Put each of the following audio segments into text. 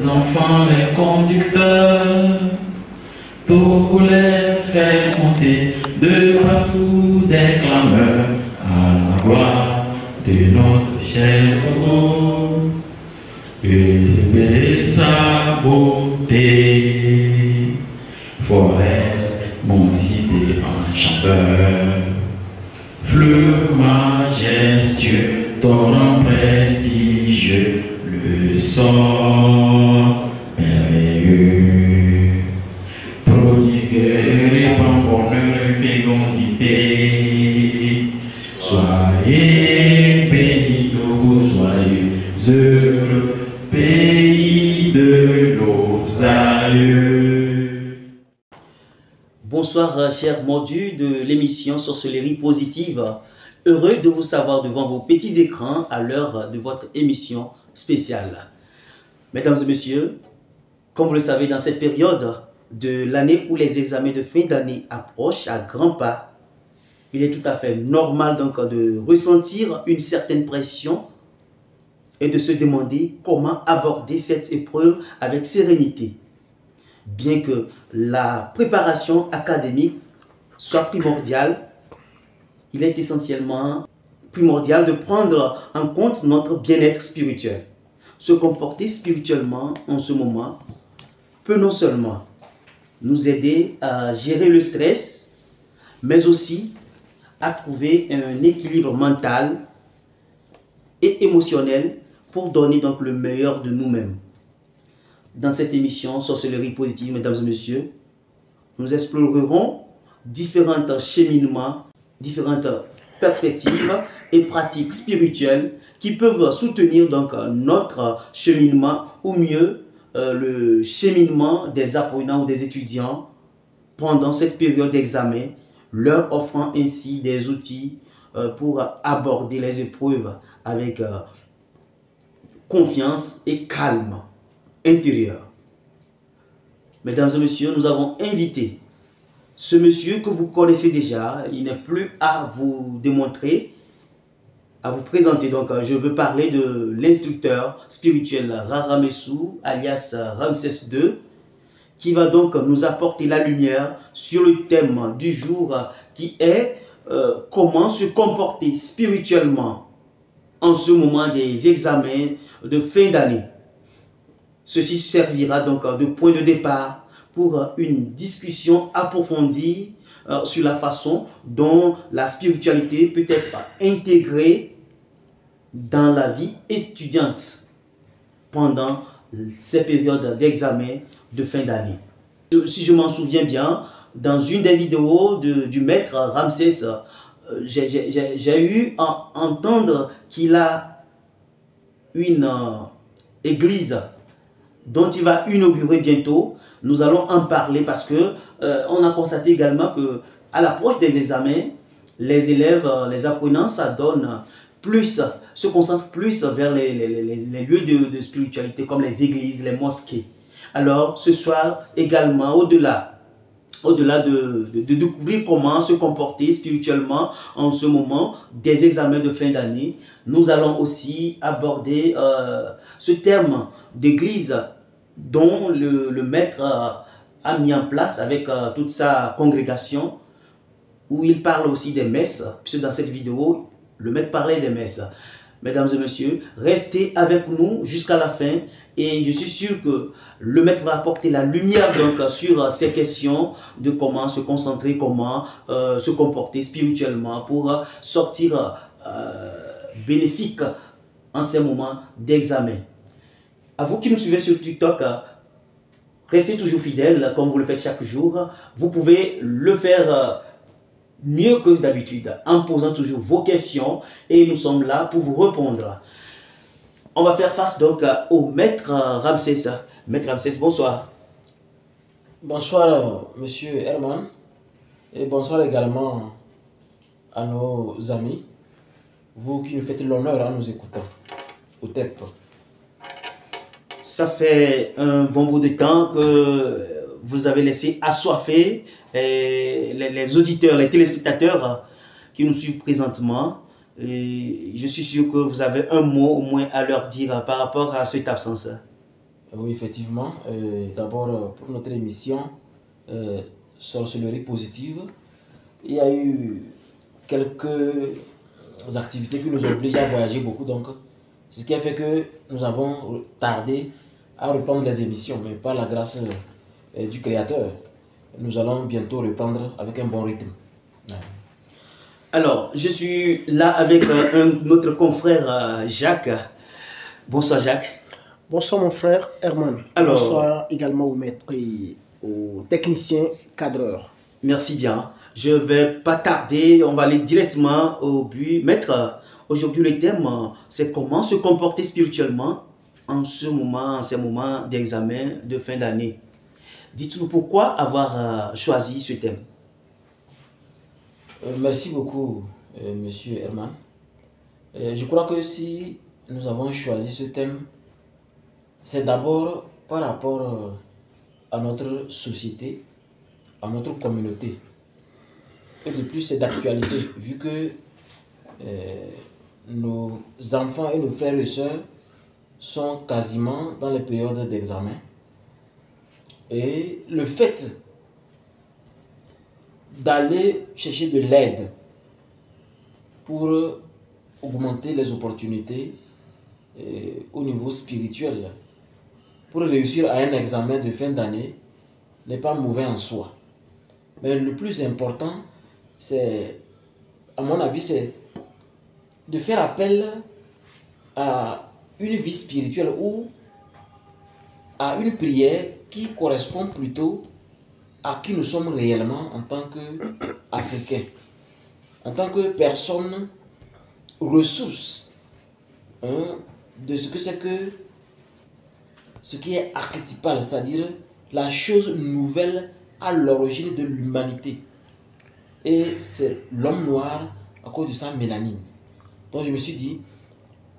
enfants, les conducteurs, tous les faits monter de partout des clameurs à la gloire de notre cher Togo. Que sa beauté, forêt, mon cité enchanteur, fleuve majestueux, torrent prestigieux, le sort merveilleux, prodigue, répand bonheur, fécondité. Soyez bénis, Togo, soyez heureux, pays de nos aïeux. Bonsoir, chers mordus de l'émission Sorcellerie Positive. Heureux de vous savoir devant vos petits écrans à l'heure de votre émission spéciale. Mesdames et messieurs, comme vous le savez, dans cette période de l'année où les examens de fin d'année approchent à grands pas, il est tout à fait normal donc de ressentir une certaine pression et de se demander comment aborder cette épreuve avec sérénité. Bien que la préparation académique soit primordiale, il est essentiellement primordial de prendre en compte notre bien-être spirituel. Se comporter spirituellement en ce moment peut non seulement nous aider à gérer le stress, mais aussi à trouver un équilibre mental et émotionnel pour donner donc le meilleur de nous-mêmes. Dans cette émission Sorcellerie Positive, mesdames et messieurs, nous explorerons différents cheminements, différentes perspectives et pratiques spirituelles qui peuvent soutenir donc notre cheminement, ou mieux le cheminement des apprenants ou des étudiants pendant cette période d'examen, leur offrant ainsi des outils pour aborder les épreuves avec confiance et calme intérieur. Mesdames et messieurs, nous avons invité ce monsieur que vous connaissez déjà. Il n'est plus à vous démontrer, à vous présenter. Donc, je veux parler de l'instructeur spirituel Raramessou, alias Ramsès II, qui va donc nous apporter la lumière sur le thème du jour qui est comment se comporter spirituellement en ce moment des examens de fin d'année. Ceci servira donc de point de départ pour une discussion approfondie sur la façon dont la spiritualité peut être intégrée dans la vie étudiante pendant ces périodes d'examen de fin d'année. Si je m'en souviens bien, dans une des vidéos du maître Ramsès, j'ai eu à entendre qu'il a une église dont il va inaugurer bientôt. Nous allons en parler parce que on a constaté également que à l'approche des examens, les élèves, les apprenants, se concentrent plus vers les lieux de spiritualité comme les églises, les mosquées. Alors ce soir également, au-delà de découvrir comment se comporter spirituellement en ce moment des examens de fin d'année, nous allons aussi aborder ce terme d'église dont le maître a mis en place avec toute sa congrégation, où il parle aussi des messes, puisque dans cette vidéo, le maître parlait des messes. Mesdames et messieurs, restez avec nous jusqu'à la fin et je suis sûr que le maître va apporter la lumière donc sur ces questions de comment se concentrer, comment se comporter spirituellement pour sortir bénéfique en ces moments d'examen. À vous qui nous suivez sur TikTok, restez toujours fidèles comme vous le faites chaque jour. Vous pouvez le faire mieux que d'habitude en posant toujours vos questions et nous sommes là pour vous répondre. On va faire face donc au maître Ramsès. Maître Ramsès, bonsoir. Bonsoir monsieur Herman et bonsoir également à nos amis, vous qui nous faites l'honneur en nous écoutant au TEP. Ça fait un bon bout de temps que vous avez laissé assoiffer les auditeurs, les téléspectateurs qui nous suivent présentement. Et je suis sûr que vous avez un mot au moins à leur dire par rapport à cette absence. Oui, effectivement. D'abord, pour notre émission sorcellerie positive, il y a eu quelques activités qui nous obligent à voyager beaucoup. Donc, ce qui a fait que nous avons tardé à reprendre les émissions, mais par la grâce du Créateur, nous allons bientôt reprendre avec un bon rythme. Ouais. Alors, je suis là avec notre confrère Jacques. Bonsoir Jacques. Bonsoir mon frère Herman. Alors, bonsoir également au maître et au technicien cadreur. Merci bien. Je ne vais pas tarder, on va aller directement au but. Maître, aujourd'hui le thème, c'est comment se comporter spirituellement en ces moments d'examen de fin d'année. Dites-nous pourquoi avoir choisi ce thème. Merci beaucoup, monsieur Herman. Je crois que si nous avons choisi ce thème, c'est d'abord par rapport à notre société, à notre communauté. Et de plus, c'est d'actualité, vu que nos enfants et nos frères et sœurs sont quasiment dans les périodes d'examen. Et le fait d'aller chercher de l'aide pour augmenter les opportunités au niveau spirituel, pour réussir à un examen de fin d'année, n'est pas mauvais en soi. Mais le plus important, c'est, à mon avis, c'est de faire appel à une vie spirituelle ou à une prière qui correspond plutôt à qui nous sommes réellement en tant qu'Africains, en tant que personnes ressources de ce que c'est que ce qui est archétypal, c'est-à-dire la chose nouvelle à l'origine de l'humanité. Et c'est l'homme noir à cause de sa mélanine. Donc je me suis dit,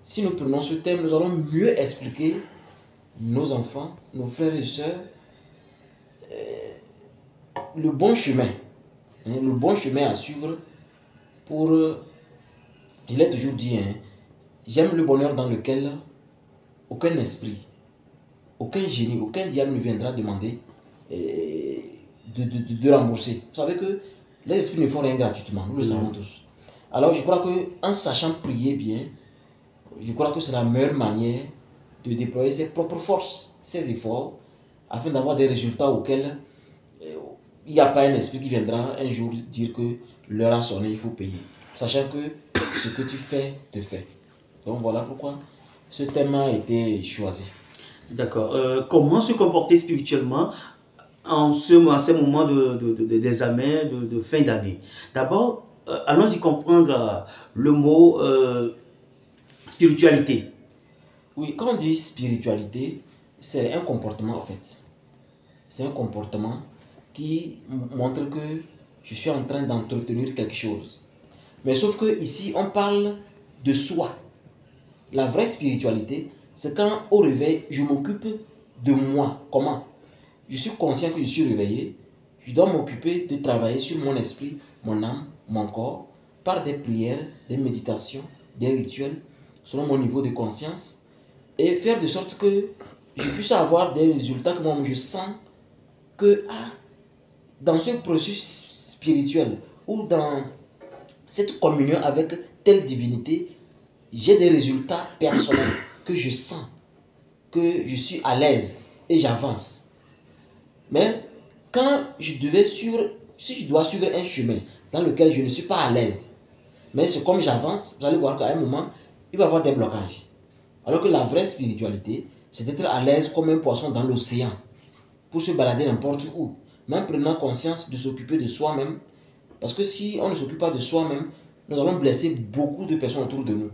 si nous prenons ce thème, nous allons mieux expliquer nos enfants, nos frères et sœurs, le bon chemin à suivre pour, je l'ai toujours dit, j'aime le bonheur dans lequel aucun esprit, aucun génie, aucun diable ne viendra demander de rembourser. Vous savez que les esprits ne font rien gratuitement, nous le savons tous. Alors je crois qu'en sachant prier bien, je crois que c'est la meilleure manière de déployer ses propres forces, ses efforts, afin d'avoir des résultats auxquels il n'y a pas un esprit qui viendra un jour dire que l'heure a sonné, il faut payer. Sachant que ce que tu fais, te fait. Donc voilà pourquoi ce thème a été choisi. D'accord. Comment se comporter spirituellement en ces moments d'examen de fin d'année? D'abord, allons-y comprendre le mot spiritualité. Oui, quand on dit spiritualité, c'est un comportement en fait. C'est un comportement qui montre que je suis en train d'entretenir quelque chose. Mais sauf que ici, on parle de soi. La vraie spiritualité, c'est quand au réveil, je m'occupe de moi. Comment? Je suis conscient que je suis réveillé. Je dois m'occuper de travailler sur mon esprit, mon âme, mon corps, par des prières, des méditations, des rituels, selon mon niveau de conscience, et faire de sorte que je puisse avoir des résultats que moi je sens que dans ce processus spirituel ou dans cette communion avec telle divinité, j'ai des résultats personnels que je sens, que je suis à l'aise et j'avance. Mais quand si je dois suivre un chemin dans lequel je ne suis pas à l'aise, mais c'est comme j'avance, vous allez voir qu'à un moment, il va y avoir des blocages. Alors que la vraie spiritualité, c'est d'être à l'aise comme un poisson dans l'océan, pour se balader n'importe où, même prenant conscience de s'occuper de soi-même. Parce que si on ne s'occupe pas de soi-même, nous allons blesser beaucoup de personnes autour de nous.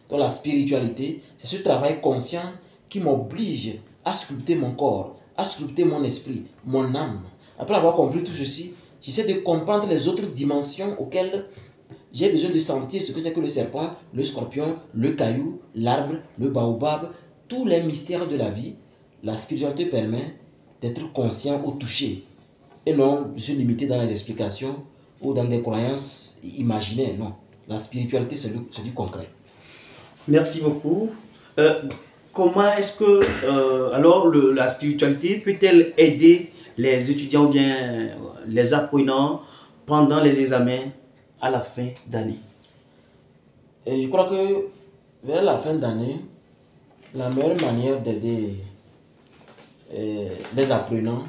Donc la spiritualité, c'est ce travail conscient qui m'oblige à sculpter mon corps, à sculpter mon esprit, mon âme. Après avoir compris tout ceci, j'essaie de comprendre les autres dimensions auxquelles j'ai besoin de sentir ce que c'est que le serpent, le scorpion, le caillou, l'arbre, le baobab, tous les mystères de la vie. La spiritualité permet d'être conscient au toucher et non de se limiter dans les explications ou dans des croyances imaginaires. Non, la spiritualité c'est du concret. Merci beaucoup. comment est-ce que alors la spiritualité peut-elle aider les étudiants ou bien les apprenants pendant les examens à la fin d'année? Et je crois que vers la fin d'année, la meilleure manière d'aider les apprenants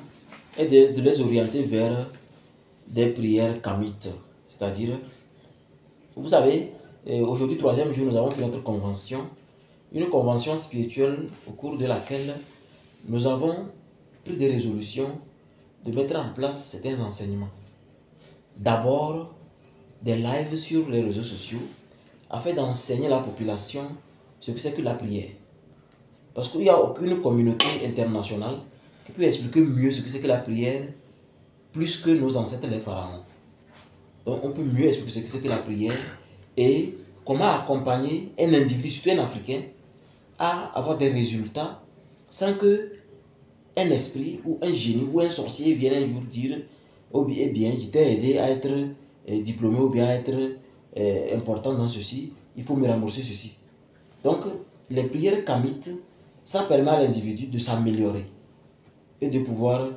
est de les orienter vers des prières kamites. C'est-à-dire, vous savez, aujourd'hui, troisième jour, nous avons fait notre convention, une convention spirituelle au cours de laquelle nous avons pris des résolutions de mettre en place certains enseignements. D'abord, des lives sur les réseaux sociaux afin d'enseigner la population ce que c'est que la prière. Parce qu'il n'y a aucune communauté internationale qui peut expliquer mieux ce que c'est que la prière plus que nos ancêtres les pharaons. Donc on peut mieux expliquer ce que c'est que la prière et comment accompagner un individu, surtout un Africain, à avoir des résultats sans que un esprit ou un génie ou un sorcier vienne un jour dire oh bien, je t'ai aidé à être diplômé ou bien à être important dans ceci, il faut me rembourser ceci. Donc, les prières kamites, ça permet à l'individu de s'améliorer et de pouvoir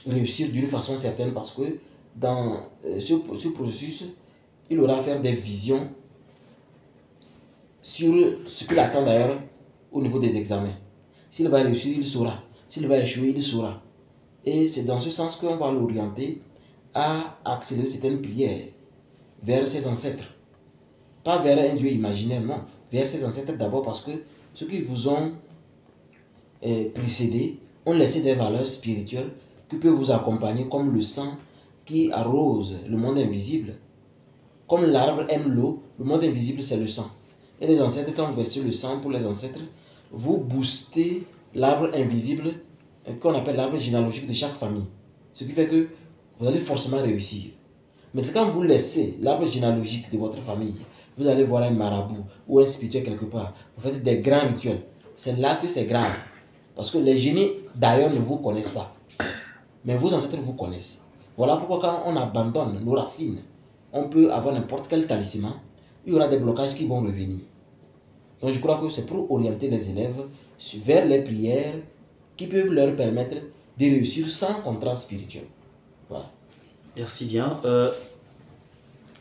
réussir d'une façon certaine parce que dans ce processus, il aura à faire des visions sur ce qu'il attend d'ailleurs au niveau des examens. S'il va réussir, il saura. S'il va échouer, il saura. Et c'est dans ce sens qu'on va l'orienter à accélérer certaines prières vers ses ancêtres. Pas vers un Dieu imaginaire, non. Vers ses ancêtres d'abord parce que ceux qui vous ont précédés ont laissé des valeurs spirituelles qui peuvent vous accompagner comme le sang qui arrose le monde invisible. Comme l'arbre aime l'eau, le monde invisible c'est le sang. Et les ancêtres, quand vous versez le sang pour les ancêtres, vous boostez l'arbre invisible qu'on appelle l'arbre généalogique de chaque famille. Ce qui fait que vous allez forcément réussir. Mais c'est quand vous laissez l'arbre généalogique de votre famille, vous allez voir un marabout ou un spirituel quelque part, vous faites des grands rituels. C'est là que c'est grave. Parce que les génies d'ailleurs ne vous connaissent pas. Mais vos ancêtres vous connaissent. Voilà pourquoi quand on abandonne nos racines, on peut avoir n'importe quel talisman, il y aura des blocages qui vont revenir. Donc je crois que c'est pour orienter les élèves vers les prières qui peuvent leur permettre de réussir sans contrat spirituel. Voilà. Merci bien.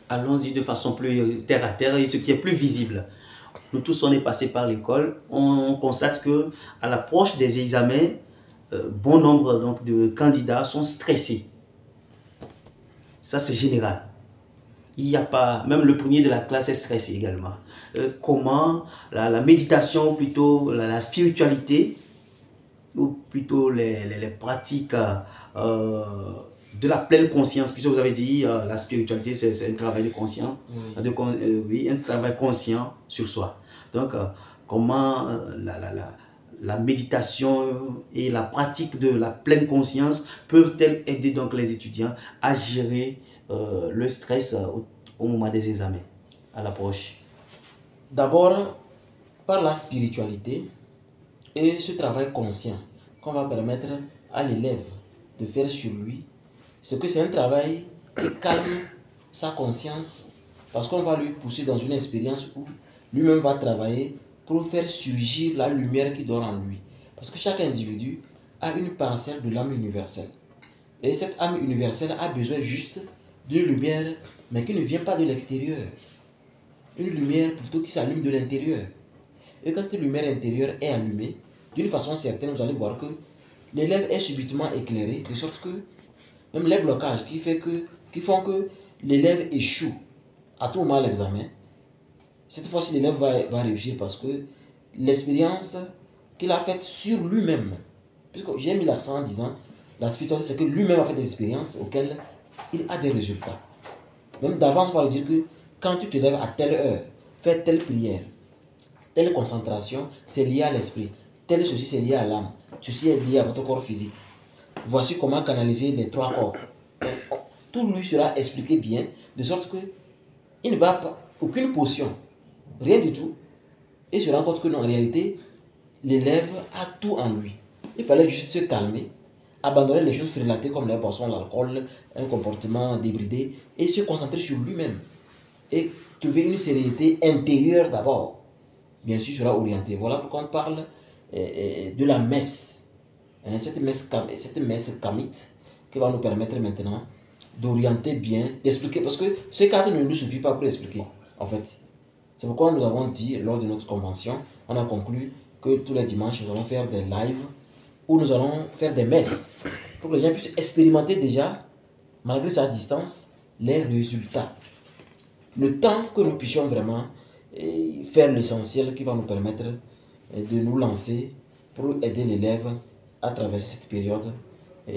Allons-y de façon plus terre à terre et ce qui est plus visible. Nous tous, on est passé par l'école. On constate que à l'approche des examens, bon nombre donc, de candidats sont stressés. Ça, c'est général. Il n'y a pas, même le premier de la classe est stressé également. Comment la méditation, ou plutôt la spiritualité, ou plutôt les pratiques de la pleine conscience, puisque vous avez dit la spiritualité c'est un travail de conscience, oui. Un travail conscient sur soi. Donc comment la méditation et la pratique de la pleine conscience peuvent-elles aider donc les étudiants à gérer le stress au moment des examens, à l'approche? D'abord, par la spiritualité et ce travail conscient qu'on va permettre à l'élève de faire sur lui, c'est que c'est un travail qui calme sa conscience parce qu'on va lui pousser dans une expérience où lui-même va travailler pour faire surgir la lumière qui dort en lui. Parce que chaque individu a une parcelle de l'âme universelle. Et cette âme universelle a besoin juste d'une lumière, mais qui ne vient pas de l'extérieur. Une lumière plutôt qui s'allume de l'intérieur. Et quand cette lumière intérieure est allumée, d'une façon certaine, vous allez voir que l'élève est subitement éclairé, de sorte que même les blocages qui font que l'élève échoue à tout moment à l'examen, cette fois-ci l'élève va réussir parce que l'expérience qu'il a faite sur lui-même, puisque j'ai mis l'accent en disant la spiritualité, c'est que lui-même a fait des expériences auxquelles il a des résultats. Même d'avance, on va lui dire que quand tu te lèves à telle heure, fais telle prière, telle concentration, c'est lié à l'esprit, tel ceci c'est lié à l'âme, ceci est lié à votre corps physique. Voici comment canaliser les trois corps. Tout lui sera expliqué bien, de sorte que il ne va pas, aucune potion, rien du tout. Et se rend compte que non, en réalité, l'élève a tout en lui. Il fallait juste se calmer, abandonner les choses frélatées comme les boissons, l'alcool, un comportement débridé, et se concentrer sur lui-même. Et trouver une sérénité intérieure d'abord. Bien sûr, sera orienté. Voilà pourquoi on parle de la messe, hein, cette messe kamite qui va nous permettre maintenant d'orienter bien, d'expliquer, parce que ce cadre ne nous suffit pas pour expliquer, en fait. C'est pourquoi nous avons dit, lors de notre convention, on a conclu que tous les dimanches, nous allons faire des lives où nous allons faire des messes pour que les gens puissent expérimenter déjà, malgré sa distance, les résultats. Le temps que nous puissions vraiment faire l'essentiel qui va nous permettre de nous lancer pour aider l'élève à traverser cette période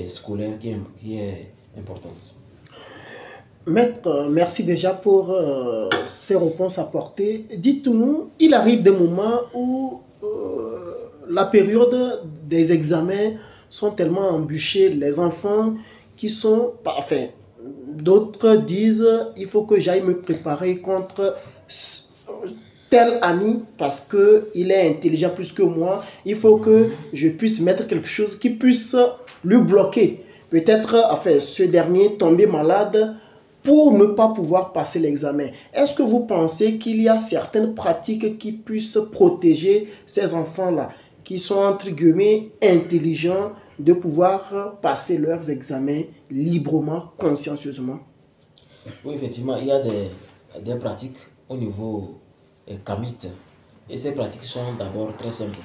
scolaire qui est importante. Maître, merci déjà pour ces réponses apportées. Dites-nous, il arrive des moments où la période des examens sont tellement embûchées, les enfants qui sont parfaits. D'autres disent, il faut que j'aille me préparer contre tel ami parce qu'il est intelligent plus que moi. Il faut que je puisse mettre quelque chose qui puisse le bloquer. Peut-être, enfin, ce dernier tomber malade pour ne pas pouvoir passer l'examen. Est-ce que vous pensez qu'il y a certaines pratiques qui puissent protéger ces enfants-là, qui sont entre guillemets intelligents, de pouvoir passer leurs examens librement, consciencieusement? Oui, effectivement, il y a des pratiques au niveau kamite. Et ces pratiques sont d'abord très simples.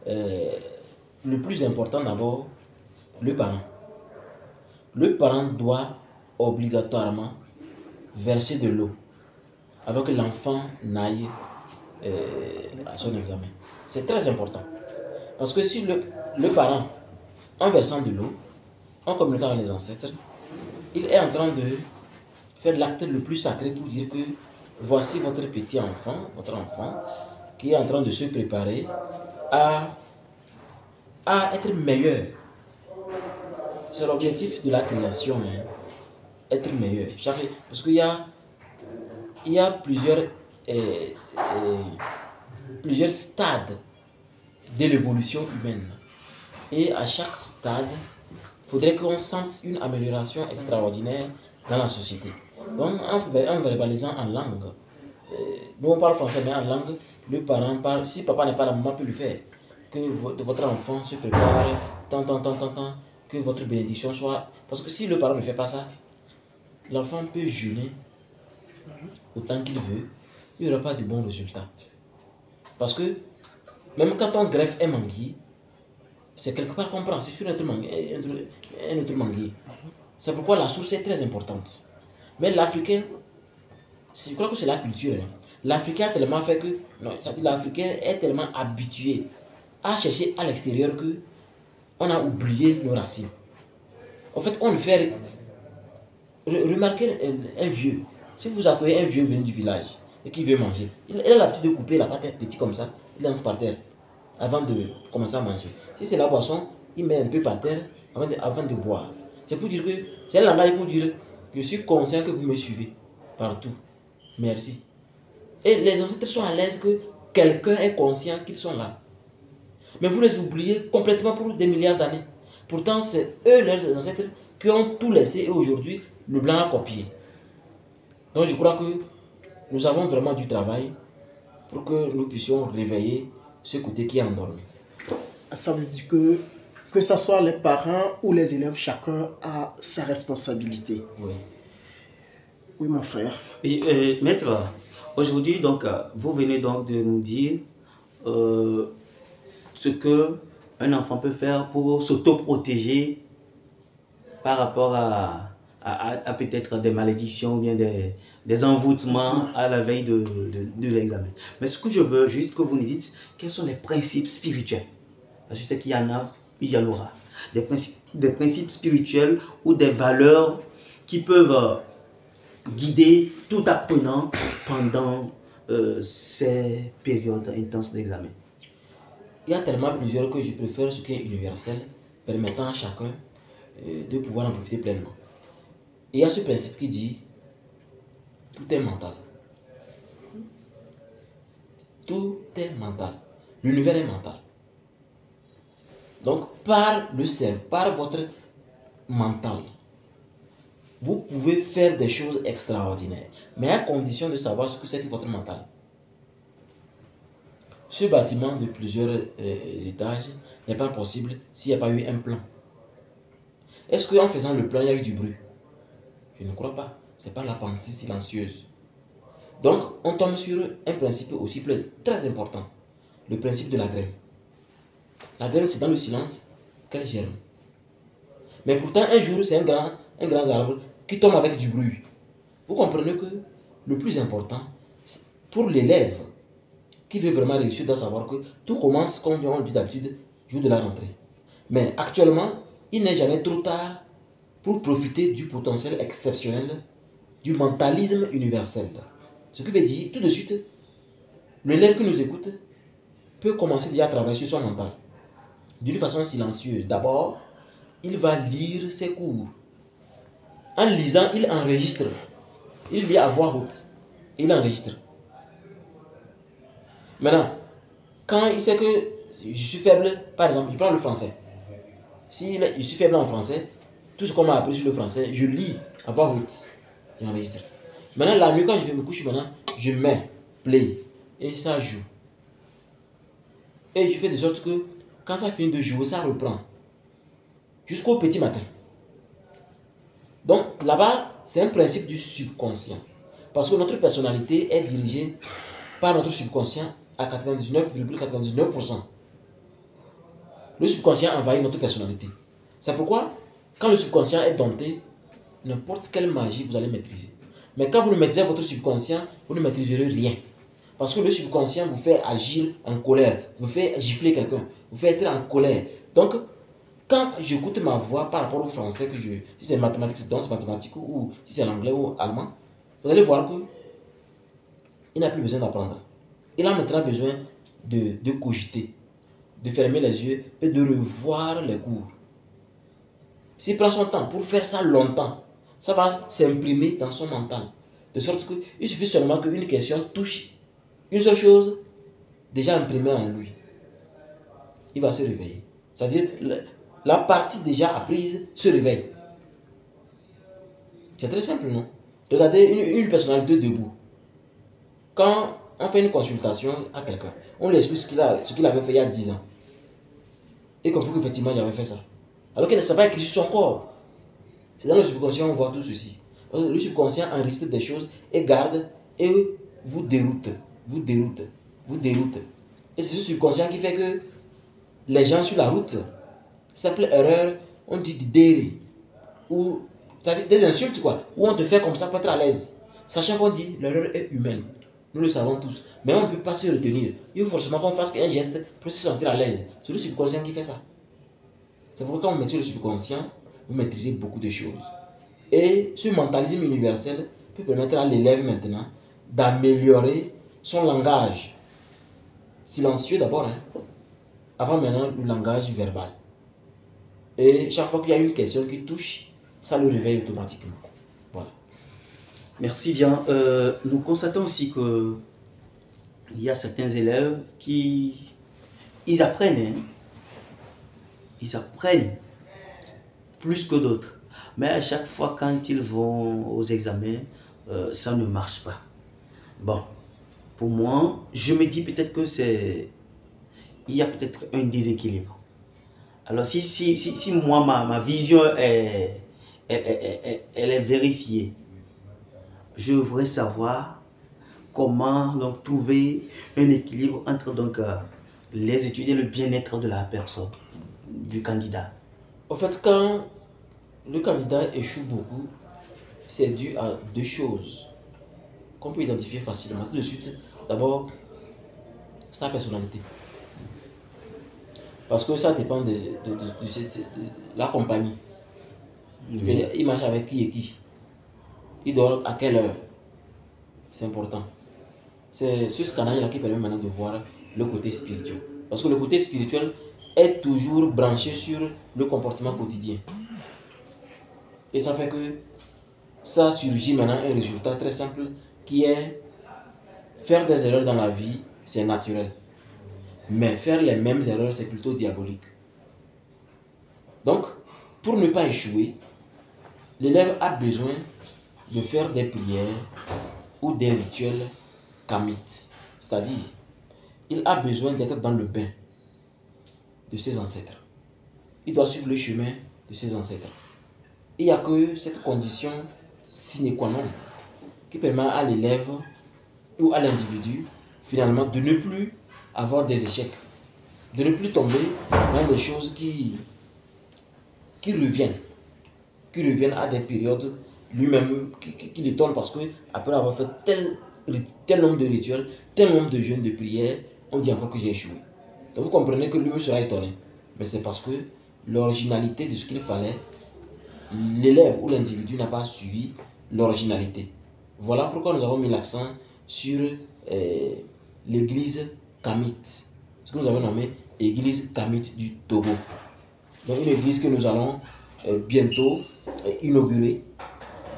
Le plus important d'abord, le parent. Le parent doit obligatoirement verser de l'eau avant que l'enfant n'aille à son examen. C'est très important. Parce que si le parent, en versant de l'eau, en communiquant avec les ancêtres, il est en train de faire l'acte le plus sacré pour dire que voici votre petit enfant, votre enfant, qui est en train de se préparer à être meilleur. C'est l'objectif de la création, hein. Être meilleur. Parce qu'il y a plusieurs stades de l'évolution humaine. Et à chaque stade, il faudrait qu'on sente une amélioration extraordinaire dans la société. Donc, en verbalisant en langue, nous on parle français, mais en langue, le parent parle. Si papa n'est pas là, maman peut le faire. Que votre enfant se prépare, tant, que votre bénédiction soit. Parce que si le parent ne fait pas ça, l'enfant peut jeûner autant qu'il veut, il n'y aura pas de bons résultats. Parce que même quand on greffe un manguier, c'est quelque part qu'on prend, c'est sur un autre manguier. C'est pourquoi la source est très importante. Mais l'Africain, je crois que c'est la culture. Hein. L'Africain a tellement fait que, l'Africain est tellement habitué à chercher à l'extérieur que on a oublié nos racines. En fait, on le fait. Remarquez un vieux. Si vous accueillez un vieux venu du village et qui veut manger, il a l'habitude de couper la pâte petit comme ça, il lance par terre avant de commencer à manger. Si c'est la boisson, il met un peu par terre avant de boire. C'est pour dire que c'est un langage pour dire je suis conscient que vous me suivez partout. Merci. Et les ancêtres sont à l'aise que quelqu'un est conscient qu'ils sont là. Mais vous les oubliez complètement pour des milliards d'années. Pourtant, c'est eux, leurs ancêtres, qui ont tout laissé et aujourd'hui, le blanc a copié. Donc je crois que nous avons vraiment du travail pour que nous puissions réveiller ce côté qui est endormi. Ça veut dire que ce soit les parents ou les élèves, chacun a sa responsabilité. Oui. Oui, mon frère. Et, maître, aujourd'hui, donc, vous venez donc de nous dire ce qu'un enfant peut faire pour s'auto-protéger par rapport à peut-être des malédictions ou bien des envoûtements à la veille de l'examen. Mais ce que je veux juste que vous nous dites, quels sont les principes spirituels? Parce que je sais qu'il y en a, il y en aura. Des principes spirituels ou des valeurs qui peuvent guider tout apprenant pendant ces périodes intenses d'examen. Il y a tellement plusieurs que je préfère ce qui est universel, permettant à chacun de pouvoir en profiter pleinement. Et il y a ce principe qui dit tout est mental. Tout est mental. L'univers est mental. Donc, par le cerveau, par votre mental, vous pouvez faire des choses extraordinaires, mais à condition de savoir ce que c'est que votre mental. Ce bâtiment de plusieurs étages n'est pas possible s'il n'y a pas eu un plan. Est-ce qu'en faisant le plan, il y a eu du bruit? Je ne crois pas. Ce n'est pas la pensée silencieuse. Donc, on tombe sur un principe aussi très important. Le principe de la graine. La graine, c'est dans le silence qu'elle germe. Mais pourtant, un jour, c'est un grand arbre qui tombe avec du bruit. Vous comprenez que le plus important, pour l'élève qui veut vraiment réussir, doit savoir que tout commence, comme on dit d'habitude, jour de la rentrée. Mais actuellement, il n'est jamais trop tard pour profiter du potentiel exceptionnel du mentalisme universel. Ce qui veut dire, tout de suite, l'élève qui nous écoute peut commencer déjà à travailler sur son mental. D'une façon silencieuse. D'abord, il va lire ses cours. En lisant, il enregistre. Il lit à voix haute. Il enregistre. Maintenant, quand il sait que je suis faible, par exemple, il prend le français. Si je suis faible en français, tout ce qu'on m'a appris sur le français, je lis à voix haute. J'enregistre. Maintenant, la nuit, quand je vais me coucher, je mets play et ça joue. Et je fais de sorte que quand ça finit de jouer, ça reprend. Jusqu'au petit matin. Donc là-bas, c'est un principe du subconscient. Parce que notre personnalité est dirigée par notre subconscient à 99,99%. Le subconscient envahit notre personnalité. C'est pourquoi, quand le subconscient est dompté, n'importe quelle magie vous allez maîtriser. Mais quand vous ne maîtrisez votre subconscient, vous ne maîtriserez rien. Parce que le subconscient vous fait agir en colère, vous fait gifler quelqu'un, vous fait être en colère. Donc, quand j'écoute ma voix par rapport au français, si c'est mathématique, c'est mathématique, ou si c'est l'anglais ou allemand, vous allez voir que il n'a plus besoin d'apprendre. Il a maintenant besoin de cogiter, de fermer les yeux et de revoir les cours. S'il prend son temps pour faire ça longtemps, ça va s'imprimer dans son mental. De sorte qu'il suffit seulement qu'une question touche une seule chose déjà imprimée en lui. Il va se réveiller. C'est-à-dire, la partie déjà apprise se réveille. C'est très simple, non? Regardez une personnalité debout. Quand on fait une consultation à quelqu'un, on lui explique ce qu'il avait fait il y a 10 ans. Et qu'on fait qu'effectivement, j'avais fait ça. Alors qu'il ne s'est pas écrit sur son corps. C'est dans le subconscient on voit tout ceci. Le subconscient enregistre des choses et garde et vous déroute. Vous déroute. Vous déroute. Et c'est ce subconscient qui fait que les gens sur la route, simple erreur, on dit d'idée ou des insultes quoi, où on te fait comme ça pour être à l'aise. Sachant qu'on dit l'erreur est humaine. Nous le savons tous. Mais on ne peut pas se retenir. Il faut forcément qu'on fasse un geste pour se sentir à l'aise. C'est le subconscient qui fait ça. C'est pourquoi quand on maîtrise le subconscient, vous maîtrisez beaucoup de choses. Et ce mentalisme universel peut permettre à l'élève maintenant d'améliorer son langage. Silencieux d'abord, avant maintenant le langage verbal. Et chaque fois qu'il y a une question qui touche, ça le réveille automatiquement. Voilà. Merci bien. Nous constatons aussi que il y a certains élèves qui ils apprennent plus que d'autres. Mais à chaque fois quand ils vont aux examens, ça ne marche pas. Bon, pour moi, je me dis peut-être que il y a peut-être un déséquilibre. Alors si moi, ma vision elle est vérifiée, je voudrais savoir comment donc trouver un équilibre entre donc les études et le bien-être de la personne, du candidat. En fait, quand le candidat échoue beaucoup, c'est dû à deux choses qu'on peut identifier facilement. Tout de suite, d'abord, sa personnalité. Parce que ça dépend de la compagnie. Oui. Il marche avec qui et qui. Il dort à quelle heure. C'est important. C'est ce scanner-là qui permet maintenant de voir le côté spirituel. Parce que le côté spirituel est toujours branché sur le comportement quotidien. Et ça fait que ça surgit maintenant un résultat très simple qui est faire des erreurs dans la vie, c'est naturel. Mais faire les mêmes erreurs, c'est plutôt diabolique. Donc, pour ne pas échouer, l'élève a besoin de faire des prières ou des rituels kamites. C'est-à-dire, il a besoin d'être dans le bain de ses ancêtres. Il doit suivre le chemin de ses ancêtres. Il n'y a que cette condition sine qua non qui permet à l'élève ou à l'individu finalement de ne plus avoir des échecs, de ne plus tomber dans des choses qui reviennent à des périodes lui-même qui l'étonnent parce que après avoir fait tel nombre de rituels, tel nombre de jeûnes, de prières, on dit encore que j'ai échoué. Donc vous comprenez que lui-même sera étonné. Mais c'est parce que l'originalité de ce qu'il fallait, l'élève ou l'individu n'a pas suivi l'originalité. Voilà pourquoi nous avons mis l'accent sur l'église kamite, ce que nous avons nommé église kamite du Togo. Donc une église que nous allons bientôt inaugurer.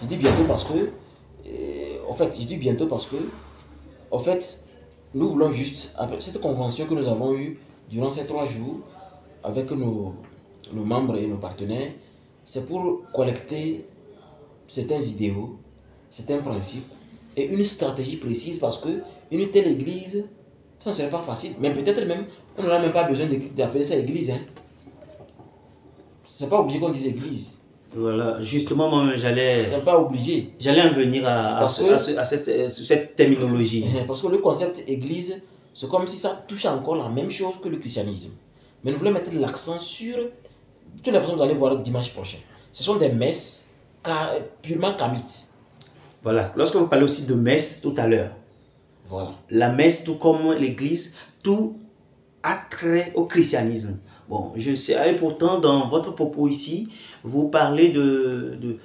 Je dis bientôt parce que, en fait, nous voulons juste, après cette convention que nous avons eue durant ces 3 jours avec nos membres et nos partenaires, c'est pour collecter certains idéaux, certains principes et une stratégie précise parce que une telle église, ça ne serait pas facile. Mais peut-être même, on n'aura même pas besoin d'appeler ça église. Hein. C'est pas obligé qu'on dise église. Voilà, justement, moi, c'est pas obligé. J'allais en venir à cette terminologie. Parce que le concept église, c'est comme si ça touche encore la même chose que le christianisme. Mais nous voulons mettre l'accent sur, de toute façon, vous allez voir dimanche prochain. Ce sont des messes purement kamites. Voilà, lorsque vous parlez aussi de messe tout à l'heure, voilà. La messe, tout comme l'église, tout a trait au christianisme. Bon, je sais, et pourtant, dans votre propos ici, vous parlez de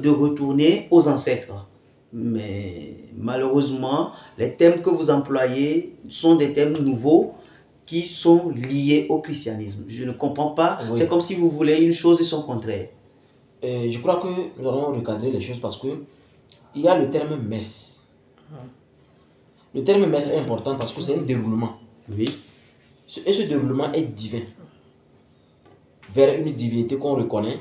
retourner aux ancêtres. Mais malheureusement, les thèmes que vous employez sont des thèmes nouveaux qui sont liés au christianisme. Je ne comprends pas. Oui. C'est comme si vous voulez une chose et son contraire. Je crois que nous allons recadrer les choses parce que il y a le terme messe. Le terme messe est important parce que c'est un déroulement. Oui. Et ce déroulement est divin. Vers une divinité qu'on reconnaît,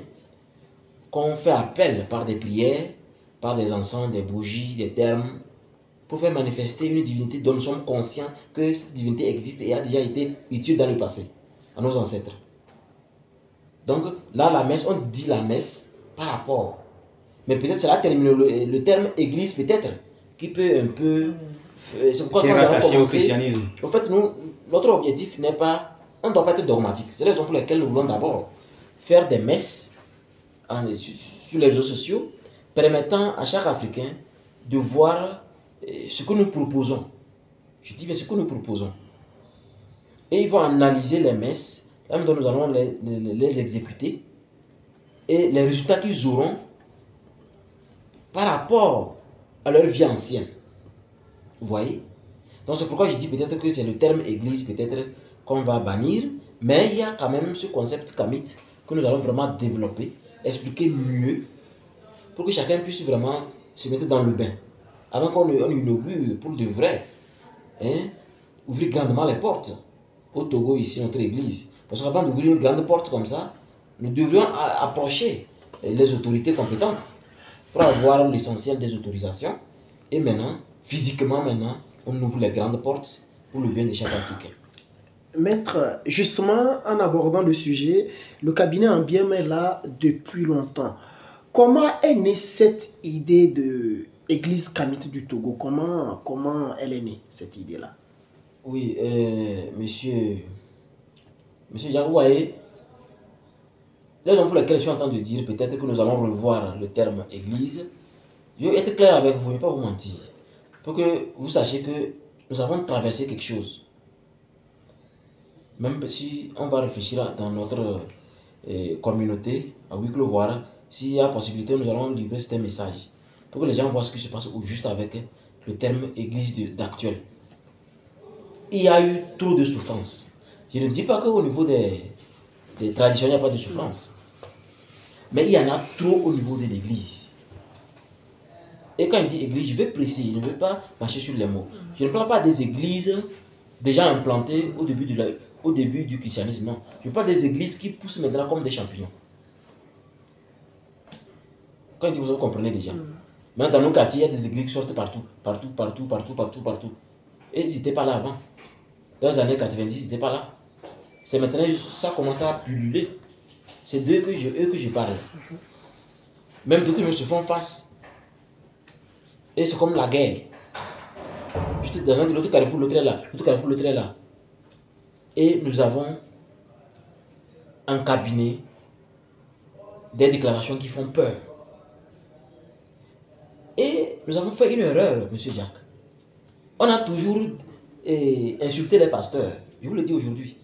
qu'on fait appel par des prières, par des encens, des bougies, des termes, pour faire manifester une divinité dont nous sommes conscients que cette divinité existe et a déjà été utile dans le passé, à nos ancêtres. Donc là, la messe, on dit la messe par rapport. Mais peut-être c'est la terminologie, le terme église peut-être, qui peut un peu... C'est pourquoi on a commencé au christianisme. En fait, notre objectif n'est pas... On ne doit pas être dogmatique. C'est la raison pour laquelle nous voulons d'abord faire des messes sur les réseaux sociaux, permettant à chaque Africain de voir ce que nous proposons. Je dis bien ce que nous proposons. Et ils vont analyser les messes, là nous allons les exécuter, et les résultats qu'ils auront par rapport à leur vie ancienne. Vous voyez? Donc c'est pourquoi je dis peut-être que c'est le terme église peut-être qu'on va bannir, mais il y a quand même ce concept kamite que nous allons vraiment développer, expliquer mieux, pour que chacun puisse vraiment se mettre dans le bain. Avant qu'on inaugure pour de vrai, hein, ouvrir grandement les portes au Togo, ici, notre église. Parce qu'avant d'ouvrir une grande porte comme ça, nous devrions approcher les autorités compétentes pour avoir l'essentiel des autorisations. Et maintenant, physiquement maintenant, on ouvre les grandes portes pour le bien de chaque Africain. Maître, justement, en abordant le sujet, le cabinet en bien est là depuis longtemps. Comment est née cette idée de Église kamite du Togo? Comment elle est née, cette idée-là? Oui, monsieur Jacques, vous voyez, les raisons pour lesquelles je suis en train de dire peut-être que nous allons revoir le terme Église, je vais être clair avec vous, je ne vais pas vous mentir, pour que vous sachiez que nous avons traversé quelque chose. Même si on va réfléchir dans notre communauté, à huis clos, voir s'il y a possibilité, nous allons livrer ce message pour que les gens voient ce qui se passe au juste avec le terme église d'actuel. Il y a eu trop de souffrance. Je ne dis pas qu'au niveau des traditions, il n'y a pas de souffrance. Mais il y en a trop au niveau de l'église. Et quand je dis église, je vais préciser, je ne veux pas marcher sur les mots. Je ne parle pas des églises déjà implantées au début du christianisme, non. Je parle des églises qui poussent maintenant comme des champignons. Quand je dis vous comprenez déjà. Maintenant, dans nos quartiers, il y a des églises qui sortent partout. Et ils n'étaient pas là avant. Dans les années 90, ils n'étaient pas là. C'est maintenant que ça commence à pulluler. C'est d'eux que je parle. Même d'autres me se font face. Et c'est comme la guerre. Juste dans l'autre carrefour, l'autre est là. L'autre carrefour, l'autre est là. Et nous avons un cabinet des déclarations qui font peur. Et nous avons fait une erreur, M. Jacques. On a toujours insulté les pasteurs. Je vous le dis aujourd'hui.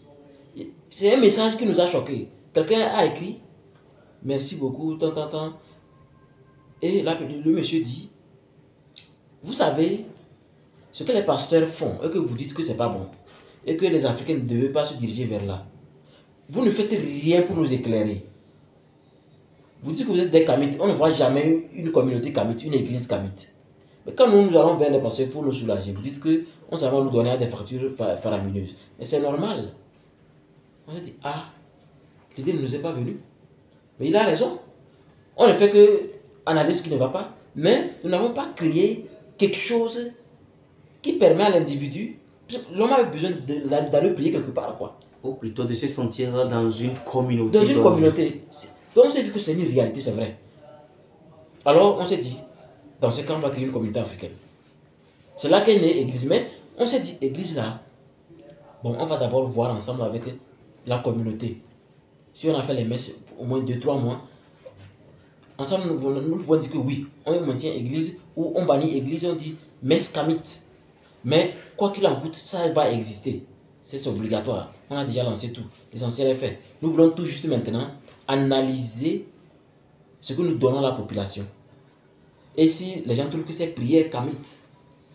C'est un message qui nous a choqués. Quelqu'un a écrit « Merci beaucoup, tant. » Et là, le monsieur dit « Vous savez, ce que les pasteurs font et que vous dites que ce n'est pas bon et que les Africains ne devaient pas se diriger vers là, vous ne faites rien pour nous éclairer. Vous dites que vous êtes des kamites. On ne voit jamais une communauté kamite, une église kamite. Mais quand nous allons vers les pasteurs pour nous soulager, vous dites qu'on s'en va nous donner des factures faramineuses. Mais c'est normal. On se dit, ah, l'idée ne nous est pas venue. Mais il a raison. On ne fait que analyser ce qui ne va pas. Mais nous n'avons pas créé quelque chose qui permet à l'individu. L'homme a besoin d'aller prier quelque part, quoi. Ou plutôt de se sentir dans une communauté. Dans une communauté. Donc on s'est vu que c'est une réalité, c'est vrai. Alors on s'est dit, dans ce cas, on va créer une communauté africaine. C'est là qu'est née l'église. Mais on s'est dit, église là, bon, on va d'abord voir ensemble avec la communauté. Si on a fait les messes au moins 2-3 mois, ensemble nous pouvons dire que oui, on maintient église ou on bannit église, on dit messe kamite. Mais quoi qu'il en coûte, ça va exister. C'est obligatoire. On a déjà lancé tout. L'essentiel est fait. Nous voulons tout juste maintenant analyser ce que nous donnons à la population. Et si les gens trouvent que c'est prière kamite,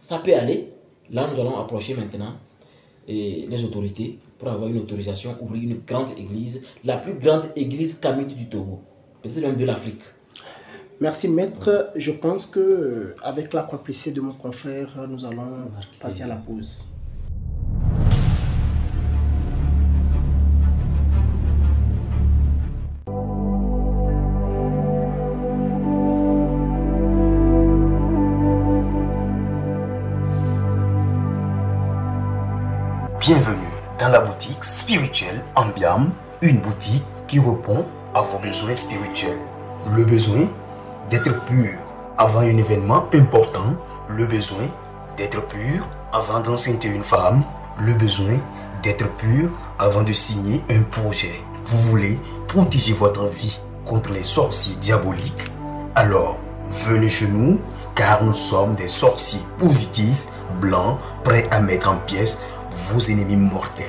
ça peut aller. Là, nous allons approcher maintenant les autorités pour avoir une autorisation, ouvrir une grande église, la plus grande église kamite du Togo, peut-être même de l'Afrique. Merci maître. Je pense que avec la complicité de mon confrère, nous allons passer à la pause. Bienvenue dans la boutique spirituelle Ambiam, une boutique qui répond à vos besoins spirituels. Le besoin d'être pur avant un événement important, le besoin d'être pur avant d'enceinte une femme, le besoin d'être pur avant de signer un projet. Vous voulez protéger votre vie contre les sorciers diaboliques? Alors, venez chez nous car nous sommes des sorciers positifs, blancs, prêts à mettre en pièces vos ennemis mortels.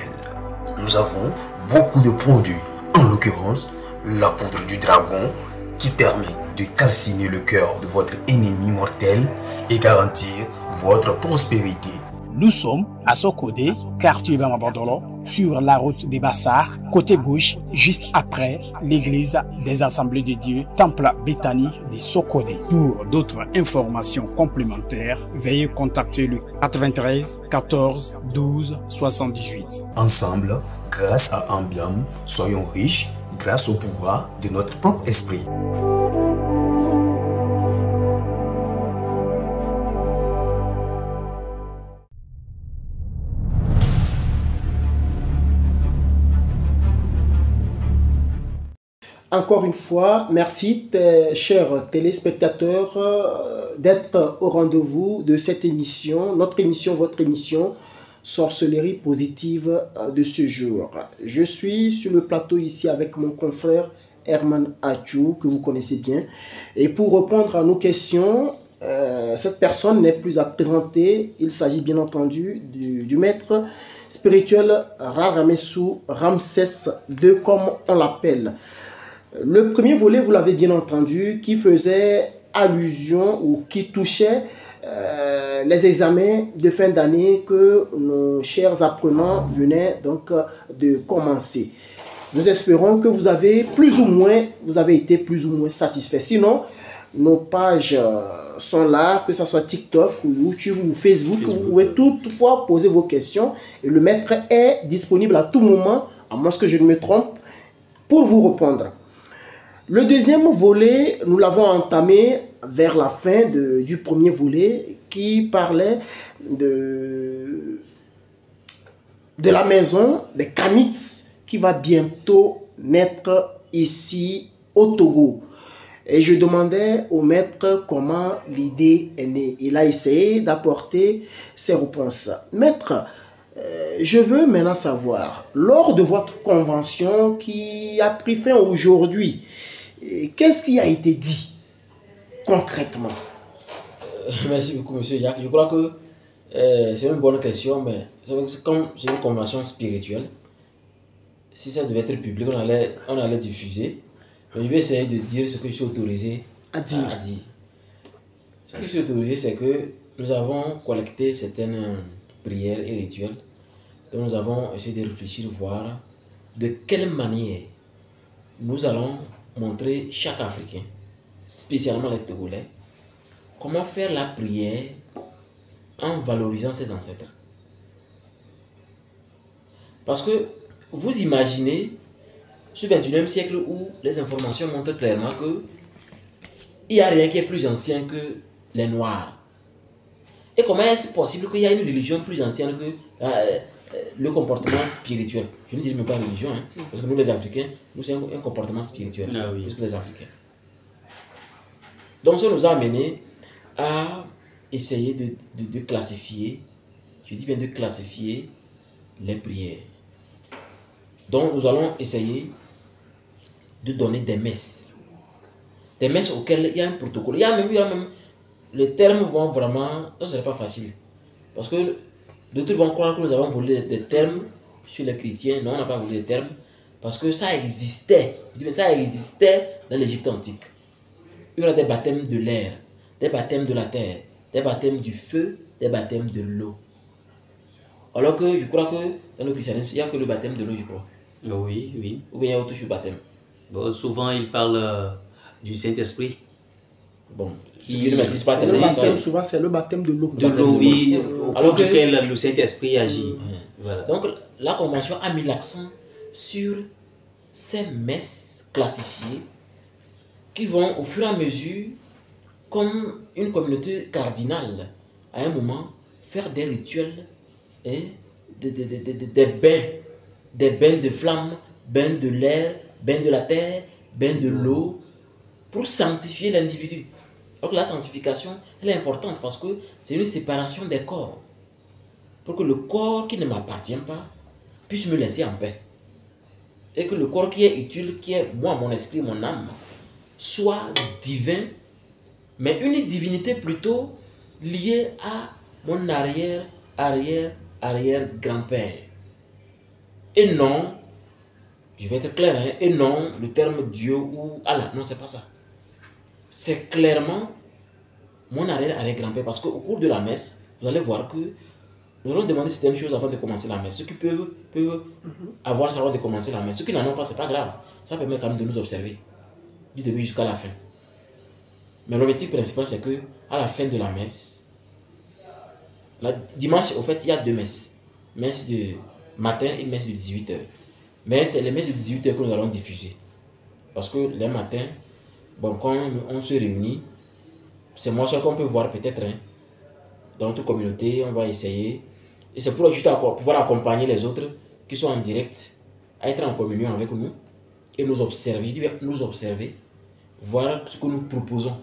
Nous avons beaucoup de produits, en l'occurrence la poudre du dragon qui permet de calciner le cœur de votre ennemi mortel et garantir votre prospérité. Nous sommes à Sokodé, quartier Bamabandolo, sur la route des Bassars, côté gauche, juste après l'église des Assemblées de Dieu, Temple Béthanie de Sokodé. Pour d'autres informations complémentaires, veuillez contacter le 93 14 12 78. Ensemble, grâce à Ambiam, soyons riches grâce au pouvoir de notre propre esprit. Encore une fois, merci chers téléspectateurs d'être au rendez-vous de cette émission, notre émission, votre émission, Sorcellerie positive de ce jour. Je suis sur le plateau ici avec mon confrère Herman Achou, que vous connaissez bien. Et pour répondre à nos questions, cette personne n'est plus à présenter. Il s'agit bien entendu du maître spirituel Raramessou Ramsès II, comme on l'appelle. Le premier volet, vous l'avez bien entendu, qui faisait allusion ou qui touchait les examens de fin d'année que nos chers apprenants venaient donc de commencer. Nous espérons que vous avez été plus ou moins satisfaits. Sinon, nos pages sont là, que ce soit TikTok ou YouTube ou Facebook. Vous pouvez toutefois poser vos questions et le maître est disponible à tout moment, à moins que je ne me trompe, pour vous répondre. Le deuxième volet, nous l'avons entamé vers la fin du premier volet qui parlait de de la maison des Kamitz qui va bientôt naître ici au Togo. Et je demandais au maître comment l'idée est née. Il a essayé d'apporter ses réponses. Maître, je veux maintenant savoir, lors de votre convention qui a pris fin aujourd'hui, qu'est-ce qui a été dit concrètement? Merci beaucoup, monsieur Jacques. Je crois que c'est une bonne question, mais comme c'est une convention spirituelle, si ça devait être public, on allait diffuser. Mais je vais essayer de dire ce que je suis autorisé à dire. Ce que je suis autorisé, c'est que nous avons collecté certaines prières et rituels. Donc nous avons essayé de réfléchir, voir de quelle manière nous allons montrer chaque Africain, spécialement les Togolais, comment faire la prière en valorisant ses ancêtres. Parce que vous imaginez ce 21e siècle où les informations montrent clairement que il n'y a rien qui est plus ancien que les Noirs. Et comment est-ce possible qu'il y ait une religion plus ancienne que le comportement spirituel? Je ne dis même pas religion, hein, parce que nous les Africains, nous c'est un comportement spirituel, plus que les Africains. Donc ça nous a amené à essayer de classifier, je dis bien de classifier les prières. Donc nous allons essayer de donner des messes auxquelles il y a un protocole. Il y a même les termes vont vraiment, ça serait pas facile. Parce que d'autres vont croire que nous avons volé des termes sur les chrétiens. Non, on n'a pas volé des termes. Parce que ça existait. Ça existait dans l'Égypte antique. Il y aura des baptêmes de l'air, des baptêmes de la terre, des baptêmes du feu, des baptêmes de l'eau. Alors que je crois que dans le christianisme, il n'y a que le baptême de l'eau, je crois. Oui, oui. Ou bien il y a autre chose baptême. Bon, souvent, il parle du Saint-Esprit. Bon, qui ne maîtrise pas le baptême, souvent, c'est le baptême de l'eau. De l'eau, oui. Alors que le Saint-Esprit agit. Voilà. Donc, la Convention a mis l'accent sur ces messes classifiées qui vont, au fur et à mesure, comme une communauté cardinale, à un moment, faire des rituels et des bains de flammes, bains de l'air, bains de la terre, bains de l'eau, pour sanctifier l'individu. Donc la sanctification, elle est importante parce que c'est une séparation des corps. Pour que le corps qui ne m'appartient pas puisse me laisser en paix. Et que le corps qui est utile, qui est moi, mon esprit, mon âme, soit divin, mais une divinité plutôt liée à mon arrière-grand-père. Et non, je vais être clair, hein, et non le terme Dieu ou Allah. Non, c'est pas ça. C'est clairement mon arrière-grand-père. Parce qu'au cours de la messe, vous allez voir que nous allons demander certaines choses avant de commencer la messe. Ceux qui peuvent avoir ça avant de commencer la messe. Ceux qui n'en ont pas, c'est pas grave. Ça permet quand même de nous observer du début jusqu'à la fin. Mais l'objectif principal, c'est que à la fin de la messe, dimanche, au fait, il y a deux messes. Messe de matin et messe de 18h. Mais c'est les messes de 18h que nous allons diffuser. Parce que les matins, bon, quand on se réunit, c'est moi seul qu'on peut voir peut-être. Hein, dans notre communauté, on va essayer. Et c'est pour juste pouvoir accompagner les autres qui sont en direct à être en communion avec nous et nous observer, voir ce que nous proposons.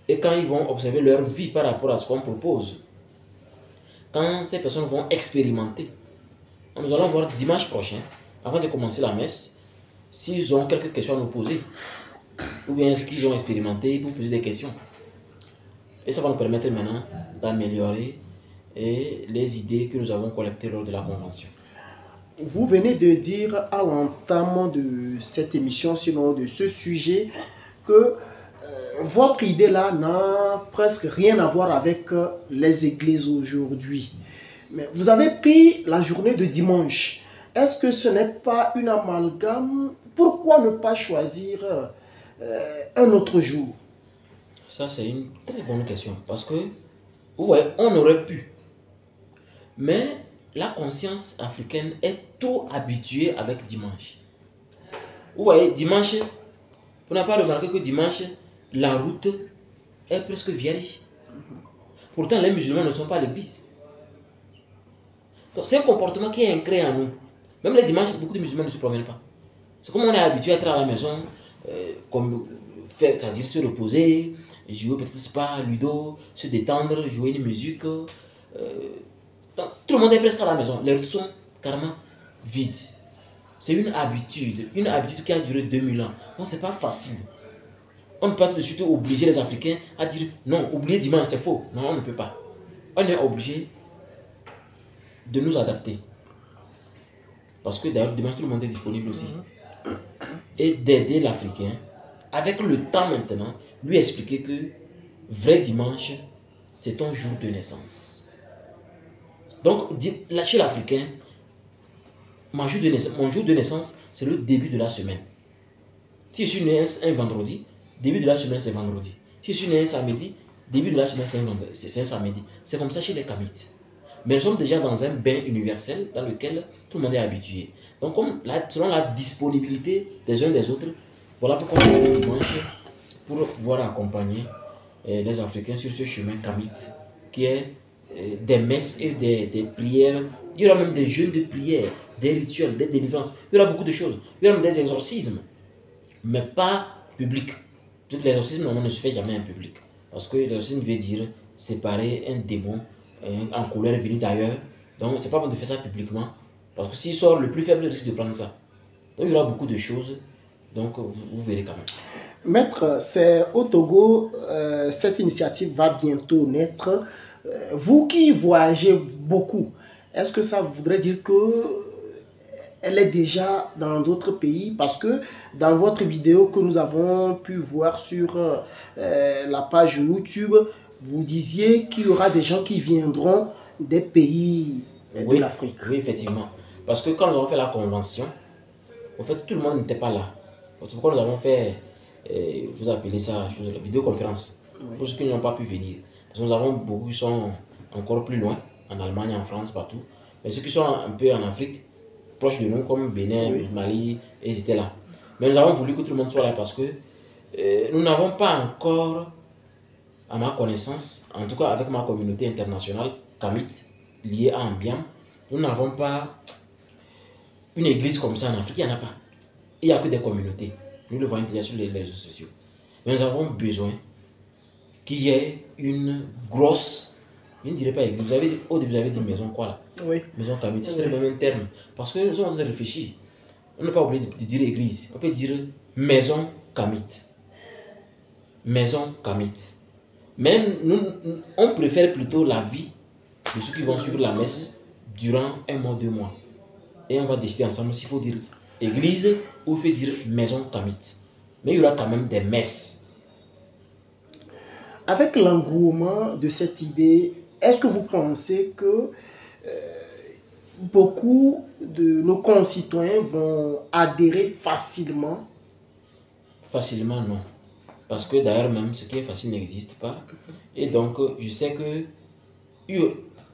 Et quand ils vont observer leur vie par rapport à ce qu'on propose, quand ces personnes vont expérimenter, nous allons voir dimanche prochain, avant de commencer la messe, s'ils ont quelques questions à nous poser, ou bien ce qu'ils ont expérimenté pour poser des questions. Et ça va nous permettre maintenant d'améliorer les idées que nous avons collectées lors de la convention. Vous venez de dire à l'entame de cette émission, sinon de ce sujet, que votre idée-là n'a presque rien à voir avec les églises aujourd'hui. Mais vous avez pris la journée de dimanche. Est-ce que ce n'est pas une amalgame? Pourquoi ne pas choisir un autre jour? Ça, c'est une très bonne question. Parce que, ouais, on aurait pu. Mais la conscience africaine est trop habituée avec dimanche. Vous voyez, dimanche, vous n'avez pas remarqué que dimanche, la route est presque vierge. Pourtant, les musulmans ne sont pas à l'église. Donc c'est un comportement qui est ancré en nous. Même les dimanches, beaucoup de musulmans ne se promènent pas. C'est comme on est habitué à être à la maison, c'est-à-dire se reposer, jouer peut-être pas ludo, se détendre, jouer une musique. Donc, tout le monde est presque à la maison. Les routes sont carrément vides. C'est une habitude qui a duré 2000 ans. Donc c'est pas facile. On ne peut pas tout de suite obliger les Africains à dire non, oubliez dimanche, c'est faux. Non, on ne peut pas. On est obligé de nous adapter. Parce que d'ailleurs, dimanche, tout le monde est disponible aussi. Et d'aider l'Africain, avec le temps maintenant, lui expliquer que vrai dimanche, c'est ton jour de naissance. Donc, chez l'Africain, mon jour de naissance, c'est le début de la semaine. Si je suis né un vendredi, début de la semaine, c'est vendredi. Si je suis né un samedi, début de la semaine, c'est un samedi. C'est comme ça chez les Kamites. Mais nous sommes déjà dans un bain universel dans lequel tout le monde est habitué. Donc, selon la disponibilité des uns des autres, voilà pourquoi on est le dimanche pour pouvoir accompagner les Africains sur ce chemin kamite qui est des messes et des prières. Il y aura même des jeûnes de prière, des rituels, des délivrances. Il y aura beaucoup de choses. Il y aura même des exorcismes, mais pas publics. L'exorcisme, normalement, ne se fait jamais en public. Parce que l'exorcisme veut dire séparer un démon en colère venu d'ailleurs. Donc, c'est pas bon de faire ça publiquement. Parce que s'il sort, le plus faible risque de prendre ça. Donc, il y aura beaucoup de choses. Donc, vous verrez quand même. Maître, c'est au Togo, cette initiative va bientôt naître. Vous qui voyagez beaucoup, est-ce que ça voudrait dire que elle est déjà dans d'autres pays? Parce que dans votre vidéo que nous avons pu voir sur la page YouTube, vous disiez qu'il y aura des gens qui viendront des pays de l'Afrique. Oui, effectivement. Parce que quand nous avons fait la convention, en fait, tout le monde n'était pas là. C'est pourquoi nous avons fait, vous appelez ça, la vidéoconférence, pour ceux qui n'ont pas pu venir. Parce que nous avons beaucoup qui sont encore plus loin, en Allemagne, en France, partout. Mais ceux qui sont un peu en Afrique, proches de nous, comme Bénin, Mali, ils étaient là. Mais nous avons voulu que tout le monde soit là parce que nous n'avons pas encore, à ma connaissance, en tout cas avec ma communauté internationale, Kamite, liée à Ambiam, nous n'avons pas une église comme ça en Afrique, il n'y en a pas. Il n'y a que des communautés. Nous le voyons déjà sur les réseaux sociaux. Mais nous avons besoin qu'il y ait une grosse, je ne dirais pas église, au début vous avez dit maison quoi là? Oui. Maison Kamite, c'est le même terme. Parce que nous sommes en train de réfléchir. On n'est pas obligé de dire église, on peut dire maison Kamite. Maison Kamite. Même nous, on préfère plutôt la vie de ceux qui vont suivre la messe durant 1 mois, 2 mois. Et on va décider ensemble s'il faut dire église ou il faut dire maison Kamite. Mais il y aura quand même des messes. Avec l'engouement de cette idée, est-ce que vous pensez que beaucoup de nos concitoyens vont adhérer facilement? Facilement, non. Parce que d'ailleurs même, ce qui est facile n'existe pas. Et donc, je sais que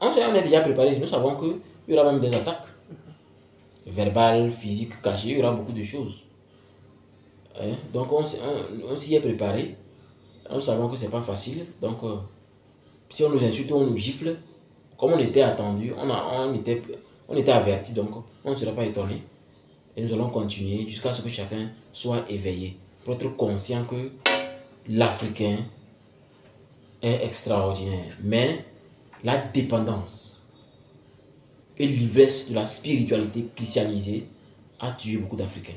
on est déjà préparé. Nous savons qu'il y aura même des attaques verbales, physiques, cachées. Il y aura beaucoup de choses. Donc, on s'y est préparé. Nous savons que ce n'est pas facile. Donc, si on nous insulte, on nous gifle, comme on était attendu, on était averti. Donc, on ne sera pas étonné. Et nous allons continuer jusqu'à ce que chacun soit éveillé. Pour être conscient que l'Africain est extraordinaire. Mais la dépendance et l'ivresse de la spiritualité christianisée a tué beaucoup d'Africains.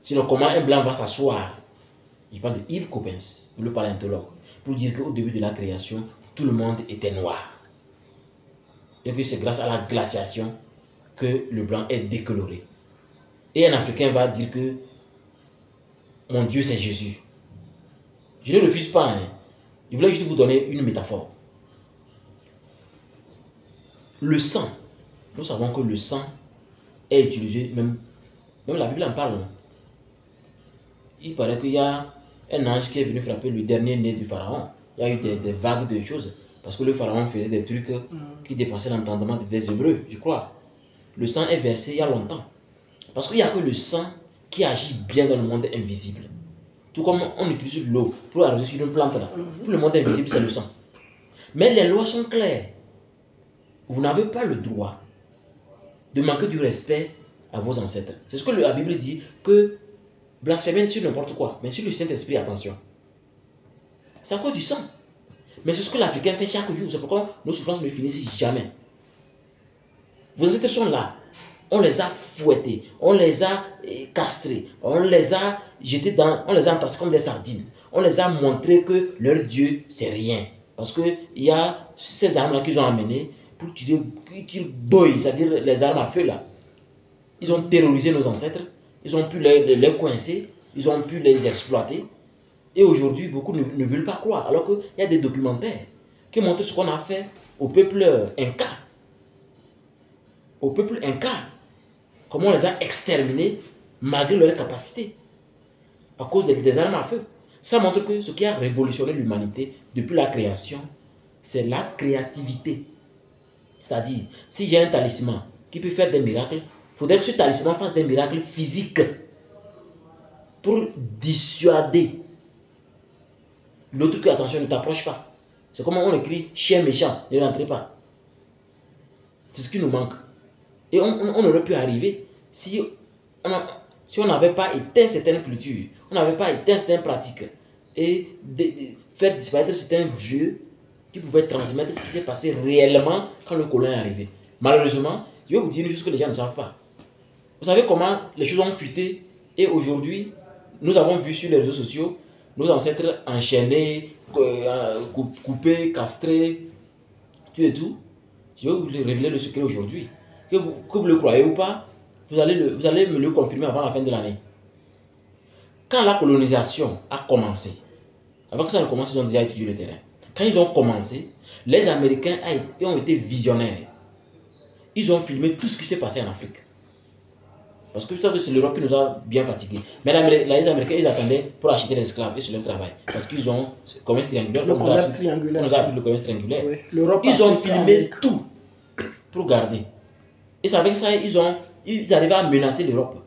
Sinon, comment un blanc va s'asseoir? Je parle de Yves Coppens, le paléontologue, pour dire qu'au début de la création, tout le monde était noir. Et que c'est grâce à la glaciation que le blanc est décoloré. Et un Africain va dire que mon Dieu c'est Jésus. Je ne refuse pas. Je voulais juste vous donner une métaphore. Le sang, nous savons que le sang est utilisé, même la Bible en parle. Il paraît qu'il y a un ange qui est venu frapper le dernier né du pharaon. Il y a eu des vagues de choses. Parce que le pharaon faisait des trucs qui dépassaient l'entendement des Hébreux, je crois. Le sang est versé il y a longtemps. Parce qu'il n'y a que le sang qui agit bien dans le monde invisible. Tout comme on utilise l'eau pour arroser sur une plante là. Pour le monde invisible, c'est le sang. Mais les lois sont claires. Vous n'avez pas le droit de manquer du respect à vos ancêtres. C'est ce que la Bible dit, que blasphémer sur n'importe quoi, mais sur le Saint-Esprit, attention. C'est à cause du sang. Mais c'est ce que l'Africain fait chaque jour. C'est pourquoi nos souffrances ne finissent jamais. Vos ancêtres sont là. On les a fouettés, on les a castrés, on les a jetés on les a entassés comme des sardines. On les a montré que leur Dieu, c'est rien. Parce qu'il y a ces armes-là qu'ils ont amenées pour tirer boy, c'est-à-dire les armes à feu là. Ils ont terrorisé nos ancêtres, ils ont pu les coincer, ils ont pu les exploiter. Et aujourd'hui, beaucoup ne veulent pas croire. Alors qu'il y a des documentaires qui montrent ce qu'on a fait au peuple Inca. Au peuple Inca. Comment on les a exterminés malgré leur capacité. À cause des armes à feu. Ça montre que ce qui a révolutionné l'humanité depuis la création, c'est la créativité. C'est-à-dire, si j'ai un talisman qui peut faire des miracles, il faudrait que ce talisman fasse des miracles physiques pour dissuader l'autre que, attention, ne t'approche pas. C'est comme on écrit chien méchant, ne rentrez pas. C'est ce qui nous manque. Et on aurait pu arriver si on n'avait pas éteint certaines cultures, on n'avait pas éteint certaines pratiques et faire disparaître certains vieux qui pouvaient transmettre ce qui s'est passé réellement quand le colon est arrivé. Malheureusement, je vais vous dire une chose que les gens ne savent pas. Vous savez comment les choses ont fuité et aujourd'hui, nous avons vu sur les réseaux sociaux nos ancêtres enchaînés, coupés, castrés, tout et tout. Je vais vous révéler le secret aujourd'hui. Que vous le croyez ou pas, vous allez me le confirmer avant la fin de l'année. Quand la colonisation a commencé, avant que ça ne commence, ils ont déjà étudié le terrain. Quand ils ont commencé, les Américains ont été visionnaires. Ils ont filmé tout ce qui s'est passé en Afrique. Parce que c'est l'Europe qui nous a bien fatigués. Mais les Américains, ils attendaient pour acheter des esclaves et sur leur travail. Parce qu'ils ont le commerce triangulaire. Le commerce triangulaire. On nous a appelé le commerce triangulaire. Oui. Ils ont filmé tout pour garder. Et c'est avec ça ils arrivaient à menacer l'Europe.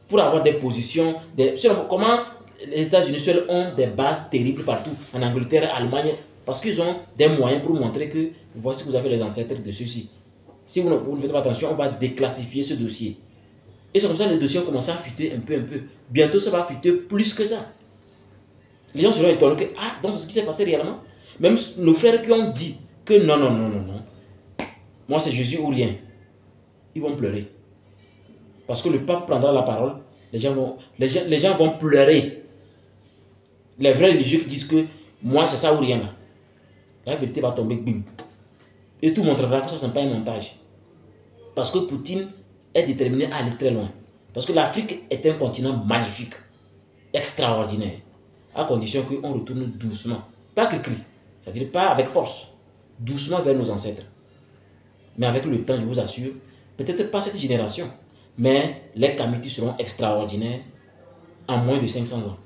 Pour avoir des positions. Comment les États-Unis seuls ont des bases terribles partout. En Angleterre, Allemagne. Parce qu'ils ont des moyens pour montrer que voici que vous avez les ancêtres de ceux-ci. Si vous ne faites pas attention, on va déclassifier ce dossier. Et c'est comme ça que les dossiers ont commencé à fuiter un peu. Bientôt, ça va fuiter plus que ça. Les gens seront étonnés que, donc c'est ce qui s'est passé réellement. Même nos frères qui ont dit que non. Moi, c'est Jésus ou rien. Ils vont pleurer. Parce que le pape prendra la parole, les gens vont pleurer. Les vrais religieux qui disent que moi, c'est ça ou rien là. La vérité va tomber, bim. Et tout montrera que ça, ce n'est pas un montage. Parce que Poutine est déterminé à aller très loin. Parce que l'Afrique est un continent magnifique, extraordinaire, à condition qu'on retourne doucement. Pas cri-cri, c'est-à-dire pas avec force, doucement vers nos ancêtres. Mais avec le temps, je vous assure, peut-être pas cette génération, mais les Kamitis seront extraordinaires en moins de 500 ans.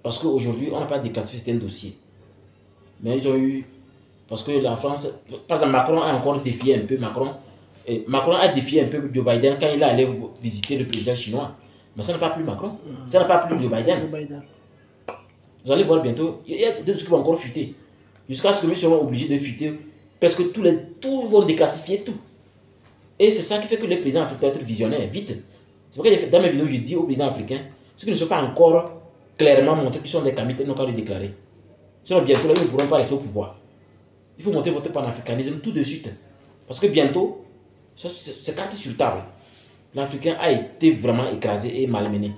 Parce qu'aujourd'hui, on n'a pas déclassifié certains dossiers. Mais ils ont eu... Parce que la France... Par exemple, Macron a encore défié un peu. Macron a défié un peu Joe Biden quand il est allé visiter le président chinois. Mais ça n'a pas plu Macron. Ça n'a pas plu Joe Biden. Vous allez voir bientôt, il y a des trucs qui vont encore fuiter. Jusqu'à ce que nous serons obligés de fuiter. Parce que tous vont déclassifier tout. Et c'est ça qui fait que les présidents africains doivent être visionnaires, vite. C'est pourquoi dans mes vidéos, je dis aux présidents africains, ceux qui ne sont pas encore clairement montrés qu'ils sont des Kamites, n'ont qu'à le déclarer. Sinon, bientôt, ils ne pourront pas rester au pouvoir. Il faut monter votre panafricanisme tout de suite. Parce que bientôt, c'est carte sur table. L'Africain a été vraiment écrasé et malmené.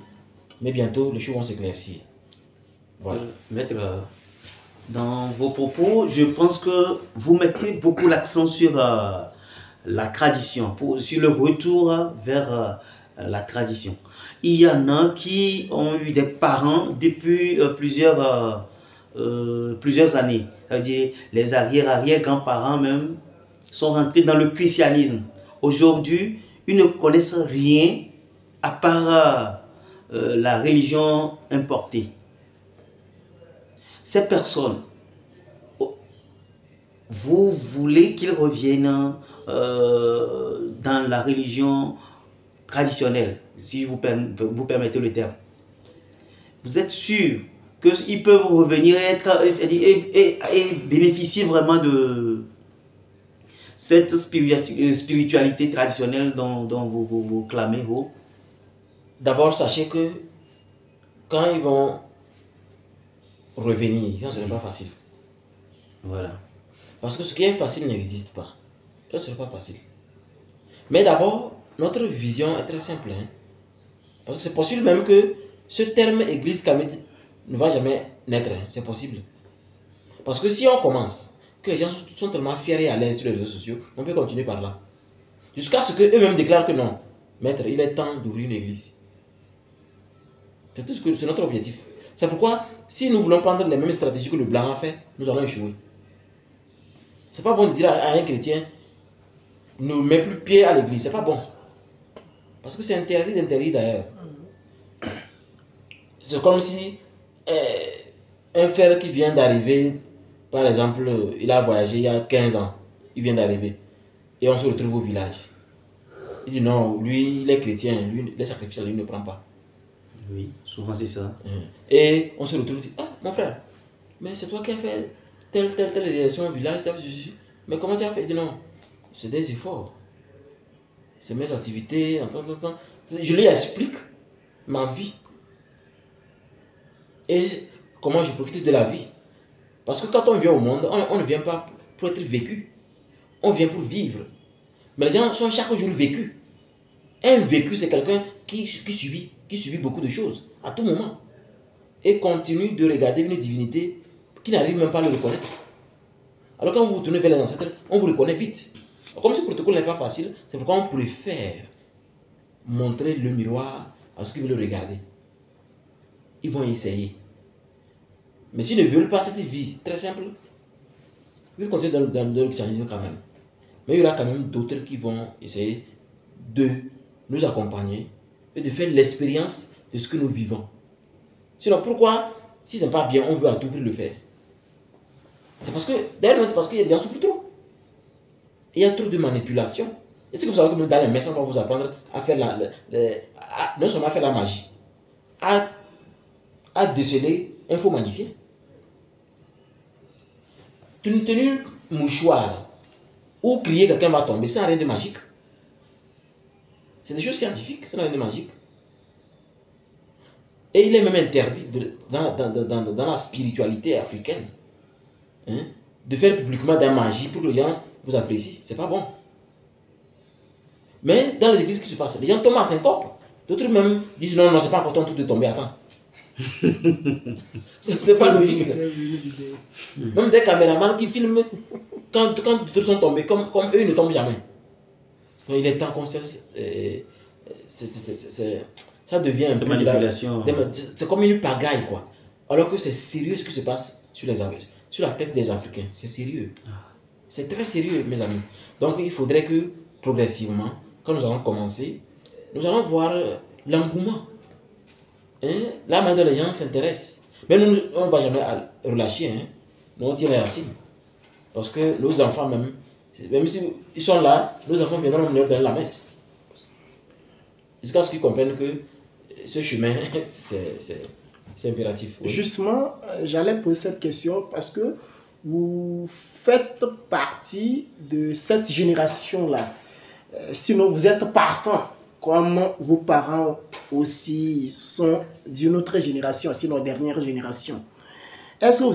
Mais bientôt, les choses vont s'éclaircir. Voilà. Maître, dans vos propos, je pense que vous mettez beaucoup l'accent sur la tradition, sur le retour vers la tradition. Il y en a qui ont eu des parents depuis plusieurs années. C'est-à-dire les arrière-grands-parents même sont rentrés dans le christianisme. Aujourd'hui, ils ne connaissent rien à part la religion importée. Ces personnes, vous voulez qu'ils reviennent dans la religion traditionnelle, si vous permettez le terme. Vous êtes sûr qu'ils peuvent revenir et bénéficier vraiment de cette spiritualité traditionnelle dont vous clamez haut? D'abord, sachez que quand ils vont revenir, ce n'est pas facile. Voilà. Parce que ce qui est facile n'existe pas. Ça, ce n'est pas facile. Mais d'abord, notre vision est très simple. Hein? Parce que c'est possible même que ce terme église kamite ne va jamais naître. Hein? C'est possible. Parce que si on commence, que les gens sont tellement fiers et à l'aise sur les réseaux sociaux, on peut continuer par là. Jusqu'à ce qu'eux-mêmes déclarent que non, maître, il est temps d'ouvrir une église. C'est tout ce que c'est notre objectif. C'est pourquoi, si nous voulons prendre les mêmes stratégies que le blanc a fait, nous allons échouer. C'est pas bon de dire à un chrétien, ne mets plus pied à l'église. C'est pas bon. Parce que c'est interdit d'ailleurs. C'est comme si un frère qui vient d'arriver, par exemple, il a voyagé il y a 15 ans, il vient d'arriver, et on se retrouve au village. Il dit non, lui, il est chrétien, lui, les sacrifices, lui, il ne prend pas. Oui, souvent c'est ça. Et on se retrouve, dit, ah, mon frère, mais c'est toi qui as fait telle élection au village, mais comment tu as fait? Il dit non, c'est des efforts. C'est mes activités, je lui explique ma vie. Et comment je profite de la vie. Parce que quand on vient au monde, on ne vient pas pour être vécu. On vient pour vivre. Mais les gens sont chaque jour vécus. Un vécu, c'est quelqu'un qui subit beaucoup de choses à tout moment. Et continue de regarder une divinité qui n'arrive même pas à le reconnaître. Alors quand vous vous tournez vers les ancêtres, on vous reconnaît vite. Comme ce protocole n'est pas facile, c'est pourquoi on préfère montrer le miroir à ceux qui veulent le regarder. Ils vont essayer. Mais s'ils ne veulent pas cette vie très simple, ils vont continuer dans le christianisme quand même. Mais il y aura quand même d'autres qui vont essayer de nous accompagner et de faire l'expérience de ce que nous vivons. Sinon, pourquoi, si ce n'est pas bien, on veut à tout prix le faire? C'est parce que, d'ailleurs, c'est parce qu'il y a des gens qui souffrent trop. Il y a trop de manipulation. Est-ce que vous savez que même dans les messes, on va vous apprendre à faire non seulement à faire la magie, à déceler un faux magicien. Tenir mouchoir ou crier quelqu'un va tomber, c'est rien de magique. C'est des choses scientifiques, c'est rien de magique. Et il est même interdit dans la spiritualité africaine, hein, de faire publiquement de la magie pour que les gens vous apprécient. C'est pas bon. Mais dans les églises, qu'est-ce qui se passe? Les gens tombent à syncope. D'autres même disent non, c'est pas encore ton tour de tomber, attends. C'est pas logique. Même des caméramans qui filment quand d'autres sont tombés, comme eux, ils ne tombent jamais. Donc, il est temps qu'on cesse. Ça devient un peu manipulation. C'est comme une pagaille, quoi. Alors que c'est sérieux ce qui se passe sur la tête des Africains. C'est sérieux. C'est très sérieux, mes amis. Donc, il faudrait que, progressivement, quand nous allons commencer, nous allons voir l'engouement. Là, maintenant, les gens s'intéressent. Mais nous, on ne va jamais relâcher. Hein. Nous, on tire les racines. Parce que nos enfants, même s'ils sont là, nos enfants viendront nous donner la messe. Jusqu'à ce qu'ils comprennent que ce chemin, c'est impératif. Oui. Justement, j'allais poser cette question parce que vous faites partie de cette génération-là. Sinon, vous êtes partant, comme vos parents aussi sont d'une autre génération, sinon dernière génération. Est-ce que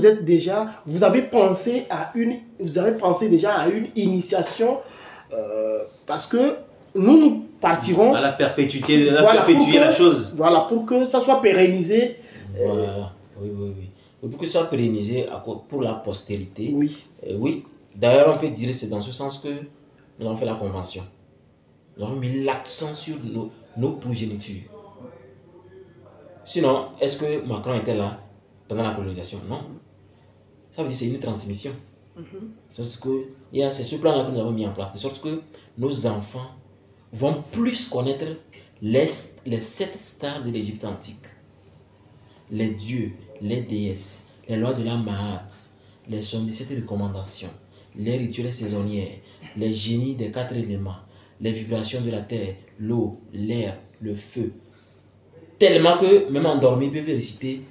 vous avez pensé déjà à une initiation parce que nous partirons à la perpétuité, perpétuer la chose. Voilà, pour que ça soit pérennisé. Voilà, oui. Pour que ça soit pérennisé pour la postérité. Oui. Oui. D'ailleurs, on peut dire que c'est dans ce sens que nous avons fait la convention. Nous avons mis l'accent sur nos progénitures. Sinon, est-ce que Macron était là pendant la colonisation? Non. Ça veut dire que c'est une transmission. C'est ce plan-là que nous avons mis en place. De sorte que nos enfants vont plus connaître les 7 stars de l'Égypte antique. Les dieux, les déesses, les lois de la Mahat, les somnicités de recommandation, les rituels saisonniers, les génies des 4 éléments, les vibrations de la terre, l'eau, l'air, le feu. Tellement que même endormis peuvent réciter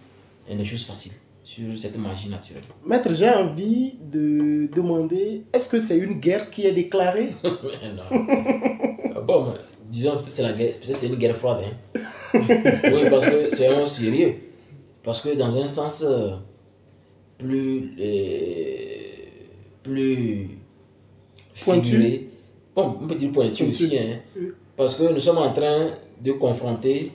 des choses faciles. sur cette magie naturelle. Maître, j'ai envie de demander, est-ce que c'est une guerre qui est déclarée? Non. Bon, disons que c'est la guerre, peut-être c'est une guerre froide. Hein. Oui, parce que c'est vraiment sérieux. Parce que dans un sens plus Pointu. figuré, bon, on peut dire pointu aussi, hein, parce que nous sommes en train de confronter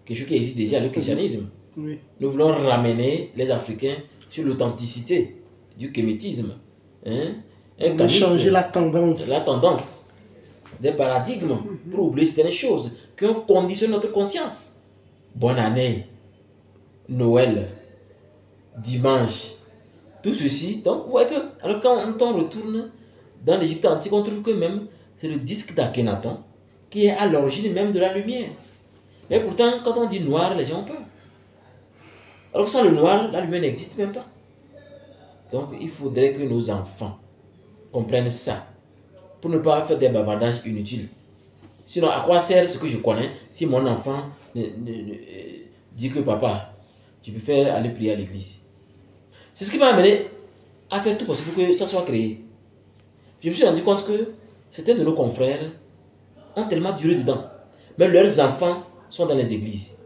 quelque chose qui existe déjà, le christianisme. Oui. Nous voulons ramener les Africains sur l'authenticité du kémétisme. Hein? On veut changer la tendance. La tendance, des paradigmes pour oublier certaines choses qui ont conditionné notre conscience. Bonne année, Noël, dimanche, tout ceci. Donc, vous voyez que alors quand on retourne dans l'Égypte antique, on trouve que même c'est le disque d'Akhenaton qui est à l'origine même de la lumière. Mais pourtant, quand on dit noir, les gens ont peur. Alors que sans le noir, la lumière n'existe même pas. Donc, il faudrait que nos enfants comprennent ça pour ne pas faire des bavardages inutiles. Sinon, à quoi sert ce que je connais si mon enfant dit que papa, je préfère aller prier à l'église? C'est ce qui m'a amené à faire tout possible pour que ça soit créé. Je me suis rendu compte que certains de nos confrères ont tellement duré dedans. Mais leurs enfants sont dans les églises.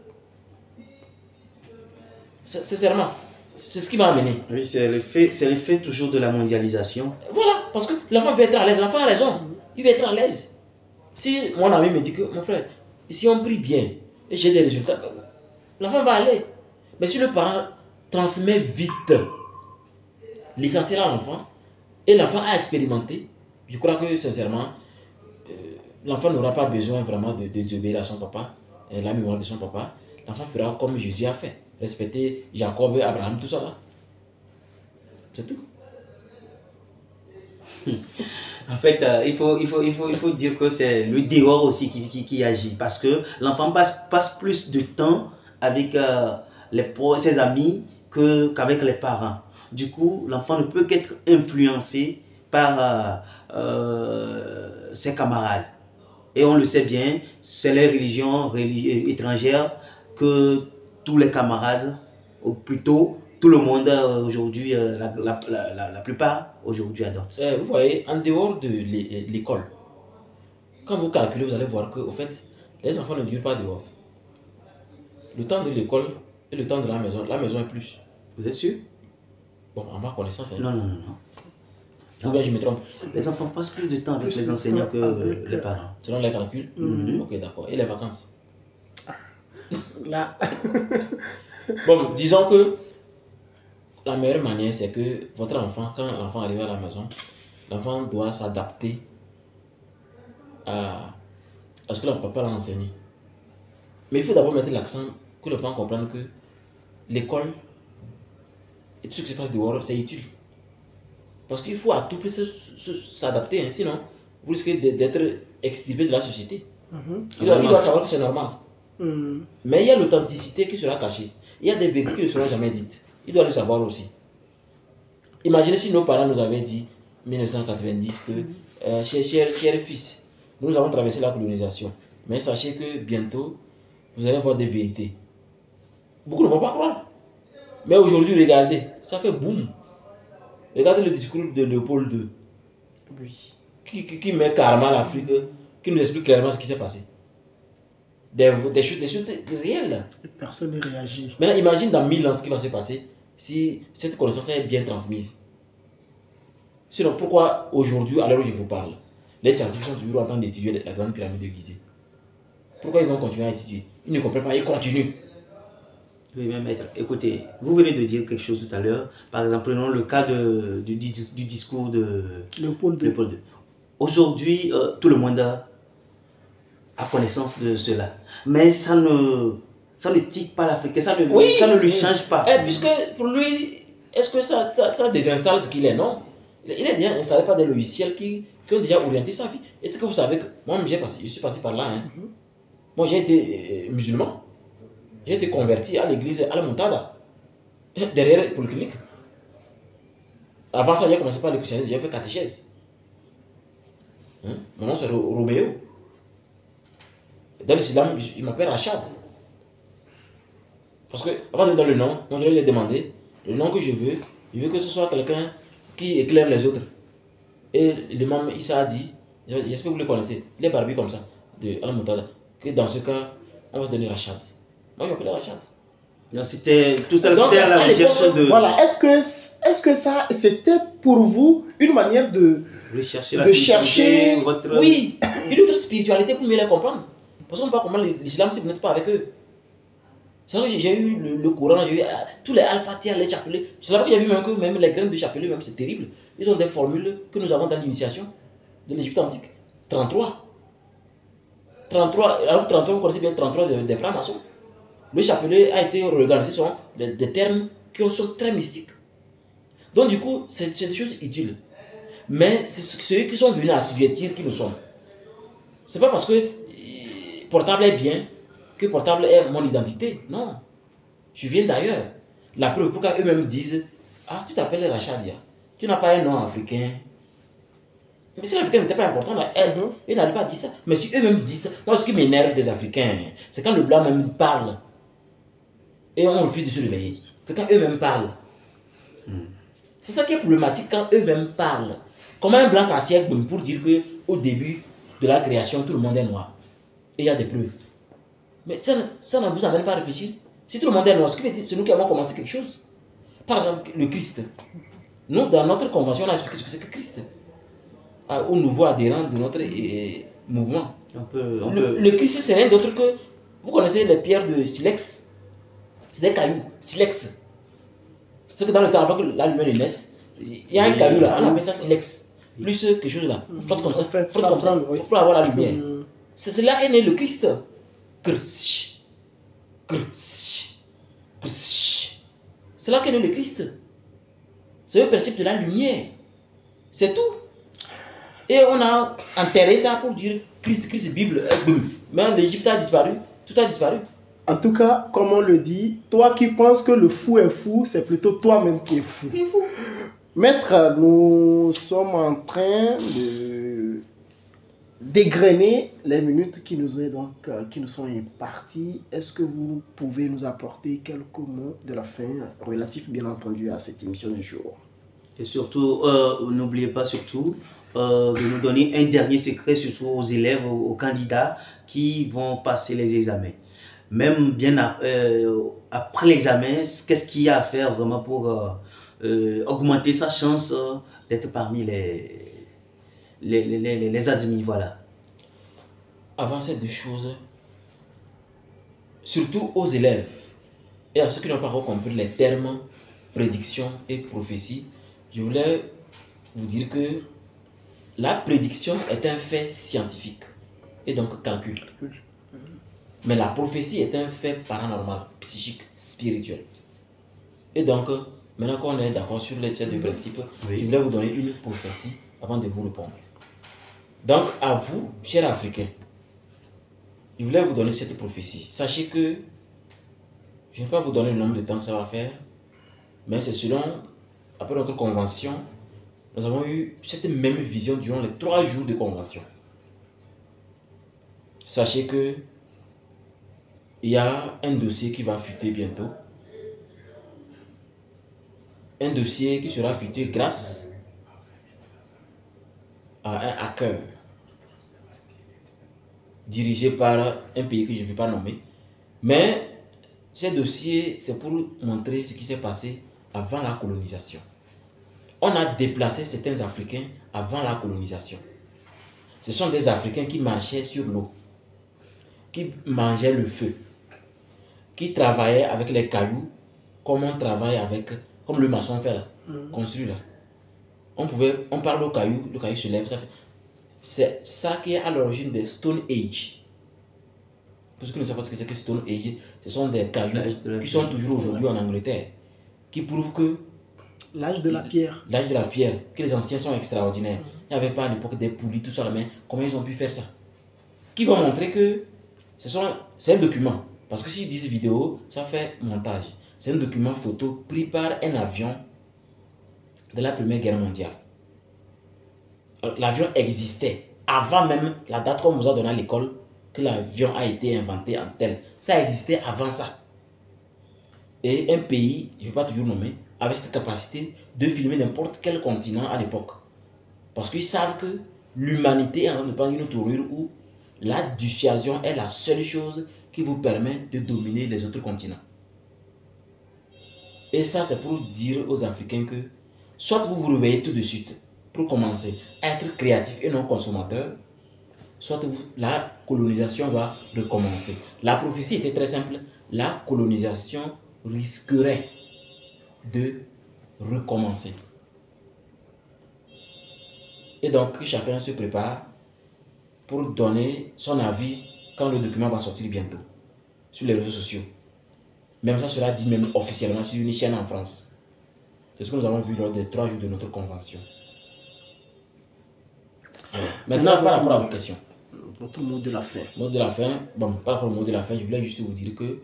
Sincèrement, c'est ce qui m'a amené. Oui, c'est l'effet toujours de la mondialisation. Voilà, parce que l'enfant veut être à l'aise. L'enfant a raison. Il veut être à l'aise. Si mon ami me dit que, mon frère, si on prie bien et j'ai des résultats, l'enfant va aller. Mais si le parent transmet vite l'essentiel à l'enfant et l'enfant a expérimenté, je crois que sincèrement, l'enfant n'aura pas besoin vraiment de désobéir à son papa, la mémoire de son papa. L'enfant fera comme Jésus a fait. Respecter Jacob, Abraham, tout ça là. C'est tout. En fait, il faut dire que c'est le dehors aussi qui agit. Parce que l'enfant passe plus de temps avec ses amis qu'avec les parents. Du coup, l'enfant ne peut qu'être influencé par ses camarades. Et on le sait bien, c'est les religions étrangères que tous les camarades, ou plutôt tout le monde aujourd'hui, la plupart aujourd'hui adoptent. Vous voyez, en dehors de l'école, quand vous calculez, vous allez voir que, au fait, les enfants ne durent pas dehors. Le temps de l'école et le temps de la maison est plus. Vous êtes sûr? Bon, à ma connaissance, hein. Non. Ou bien je me trompe. Les enfants passent plus de temps avec les enseignants que les parents. Selon les calculs? Ok, d'accord. Et les vacances? Là. Bon, disons que la meilleure manière, c'est que votre enfant, quand l'enfant arrive à la maison, l'enfant doit s'adapter à ce que le papa l'a enseigné. Mais il faut d'abord mettre l'accent que l'enfant comprenne que l'école et tout ce qui se passe dehors, c'est utile. Parce qu'il faut à tout prix s'adapter, hein, sinon vous risquez d'être extirpé de la société. Il doit savoir que c'est normal. Mais il y a l'authenticité qui sera cachée. Il y a des vérités qui ne seront jamais dites. Il doit le savoir aussi. Imaginez si nos parents nous avaient dit, en 1990, que cher fils, nous avons traversé la colonisation. Mais sachez que bientôt, vous allez voir des vérités. Beaucoup ne vont pas croire. Mais aujourd'hui, regardez, ça fait boum. Regardez le discours de Léopold II. Oui. Qui met carrément l'Afrique, qui nous explique clairement ce qui s'est passé. Des choses réelles. Personne ne réagit. Maintenant, imagine dans 1000 ans ce qui va se passer si cette connaissance est bien transmise. Sinon, pourquoi aujourd'hui, à l'heure où je vous parle, les scientifiques sont toujours en train d'étudier la grande pyramide de Gizeh? Pourquoi ils vont continuer à étudier? Ils ne comprennent pas, ils continuent. Oui, mais maître, écoutez, vous venez de dire quelque chose tout à l'heure. Par exemple, prenons le cas du discours de Léopold II. Aujourd'hui, tout le monde a connaissance de cela. Mais ça ne tique pas l'Afrique, ça ne lui change pas. Puisque pour lui, est-ce que ça désinstalle ce qu'il est? Non. Il est déjà installé par des logiciels qui ont déjà orienté sa vie. Est-ce que vous savez que moi, je suis passé par là. Hein. Moi, j'ai été musulman. J'ai été converti à l'église à la Montada, derrière le polyclinique. Avant ça, j'ai commencé par le christianisme, j'ai fait catéchèse. Mon nom c'est Roméo. Dans l'islam, je m'appelle Rachad. Parce que avant de donner le nom, moi je leur ai demandé le nom que je veux que ce soit quelqu'un qui éclaire les autres. Et l'imam Issa a dit, j'espère que vous le connaissez, il est barbu comme ça, de Al-Moutada, que dans ce cas, on va donner Rachad. Moi, je m'appelle Rachad. Tout ça, c'était à la recherche de... Voilà, est-ce que ça, c'était pour vous une manière de chercher votre... Oui, une autre spiritualité pour mieux les comprendre. Parce qu'on ne peut pas comprendre l'islam si vous n'êtes pas avec eux. C'est vrai que j'ai eu le Coran, j'ai eu tous les al-Fatiha, les chapelets. C'est là que j'ai vu même que même les graines de chapelet, même c'est terrible. Ils ont des formules que nous avons dans l'initiation de l'Égypte antique. 33. 33, alors 33, vous connaissez bien 33 des francs-maçons. Le chapelet a été réorganisé sur des termes qui sont très mystiques. Donc du coup, c'est des choses utiles. Mais c'est ceux qui sont venus assujettir qui nous sommes. C'est pas parce que portable est bien que portable est mon identité. Non. Je viens d'ailleurs. La preuve pour qu'eux-mêmes disent, ah, tu t'appelles Rachadia. Tu n'as pas un nom africain. Mais si l'Africain n'était pas important, ils n'allaient pas dire ça. Mais si eux-mêmes disent ça, moi ce qui m'énerve des Africains, c'est quand le blanc même parle. Et on refuse de se réveiller. C'est quand eux-mêmes parlent. C'est ça qui est problématique quand eux-mêmes parlent. Comment un blanc s'assied pour dire qu'au début de la création, tout le monde est noir. Et il y a des preuves. Mais ça ne vous amène pas à réfléchir. Si tout le monde est noir, c'est nous qui avons commencé quelque chose. Par exemple, le Christ. Nous, dans notre convention, on a expliqué ce que c'est que Christ. Au nouveau adhérent de notre mouvement. Le Christ, c'est rien d'autre que... Vous connaissez les pierres de silex? C'est des cailloux, silex. C'est que dans le temps, avant que la lumière ne naisse, il y a un caillou là, on appelle ça silex. Plus quelque chose là, flotte comme ça, pour avoir la lumière. C'est là qu'est né le Christ. C'est là qu'est né le Christ. C'est le principe de la lumière. C'est tout. Et on a enterré ça pour dire Christ, Bible, boum. Mais l'Égypte a disparu, tout a disparu. En tout cas, comme on le dit, toi qui penses que le fou est fou, c'est plutôt toi-même qui es fou. Qui est fou. Maître, nous sommes en train de dégrainer les minutes qui nous sont imparties. Est-ce que vous pouvez nous apporter quelques mots de la fin, relatifs bien entendu à cette émission du jour? Et surtout, n'oubliez pas surtout de nous donner un dernier secret, surtout aux élèves, aux candidats qui vont passer les examens. Même bien après l'examen, qu'est-ce qu'il y a à faire vraiment pour augmenter sa chance d'être parmi les admis, voilà. Avant ces deux choses, surtout aux élèves et à ceux qui n'ont pas compris les termes prédiction et prophétie, je voulais vous dire que la prédiction est un fait scientifique et donc calcul. Mais la prophétie est un fait paranormal, psychique, spirituel. Et donc, maintenant qu'on est d'accord sur ces deux principes, je voulais vous donner une prophétie avant de vous répondre. Donc, à vous, chers Africains, je voulais vous donner cette prophétie. Sachez que je ne vais pas vous donner le nombre de temps que ça va faire, mais c'est selon, après notre convention, nous avons eu cette même vision durant les 3 jours de convention. Sachez que il y a un dossier qui va fuiter bientôt. Un dossier qui sera fuité grâce à un hacker dirigé par un pays que je ne vais pas nommer. Mais ce dossier, c'est pour montrer ce qui s'est passé avant la colonisation. On a déplacé certains Africains avant la colonisation. Ce sont des Africains qui marchaient sur l'eau, qui mangeaient le feu, qui travaillaient avec les cailloux, comme on travaille avec, comme le maçon fait là, construit là. On parle au caillou, le caillou se lève, ça fait. C'est ça qui est à l'origine des Stone Age. Pour ceux qui ne savent pas ce que c'est que Stone Age, ce sont des cailloux qui sont toujours aujourd'hui en Angleterre, qui prouvent que l'âge de la pierre. L'âge de la pierre, que les anciens sont extraordinaires. Il n'y avait pas à l'époque des poulies, tout ça là, mais comment ils ont pu faire ça? Qui va montrer que c'est un document. Parce que s'ils disent vidéo, ça fait montage. C'est un document photo pris par un avion de la Première Guerre mondiale. L'avion existait avant même la date qu'on vous a donnée à l'école, que l'avion a été inventé en tel. Ça existait avant ça. et un pays, je ne vais pas toujours nommer, avait cette capacité de filmer n'importe quel continent à l'époque. Parce qu'ils savent que l'humanité est en train de prendre une tournure où la dissuasion est la seule chose qui vous permet de dominer les autres continents. Et ça, c'est pour dire aux Africains que soit vous vous réveillez tout de suite pour commencer à être créatif et non consommateur, soit la colonisation va recommencer. La prophétie était très simple. La colonisation risquerait de recommencer. Et donc, chacun se prépare pour donner son avis quand le document va sortir bientôt sur les réseaux sociaux. Même ça sera dit même officiellement sur une chaîne en France. C'est ce que nous avons vu lors des 3 jours de notre convention. Maintenant, par rapport à vos questions. Votre mot de la fin. Mot de la fin, bon, par rapport au mot de la fin, je voulais juste vous dire que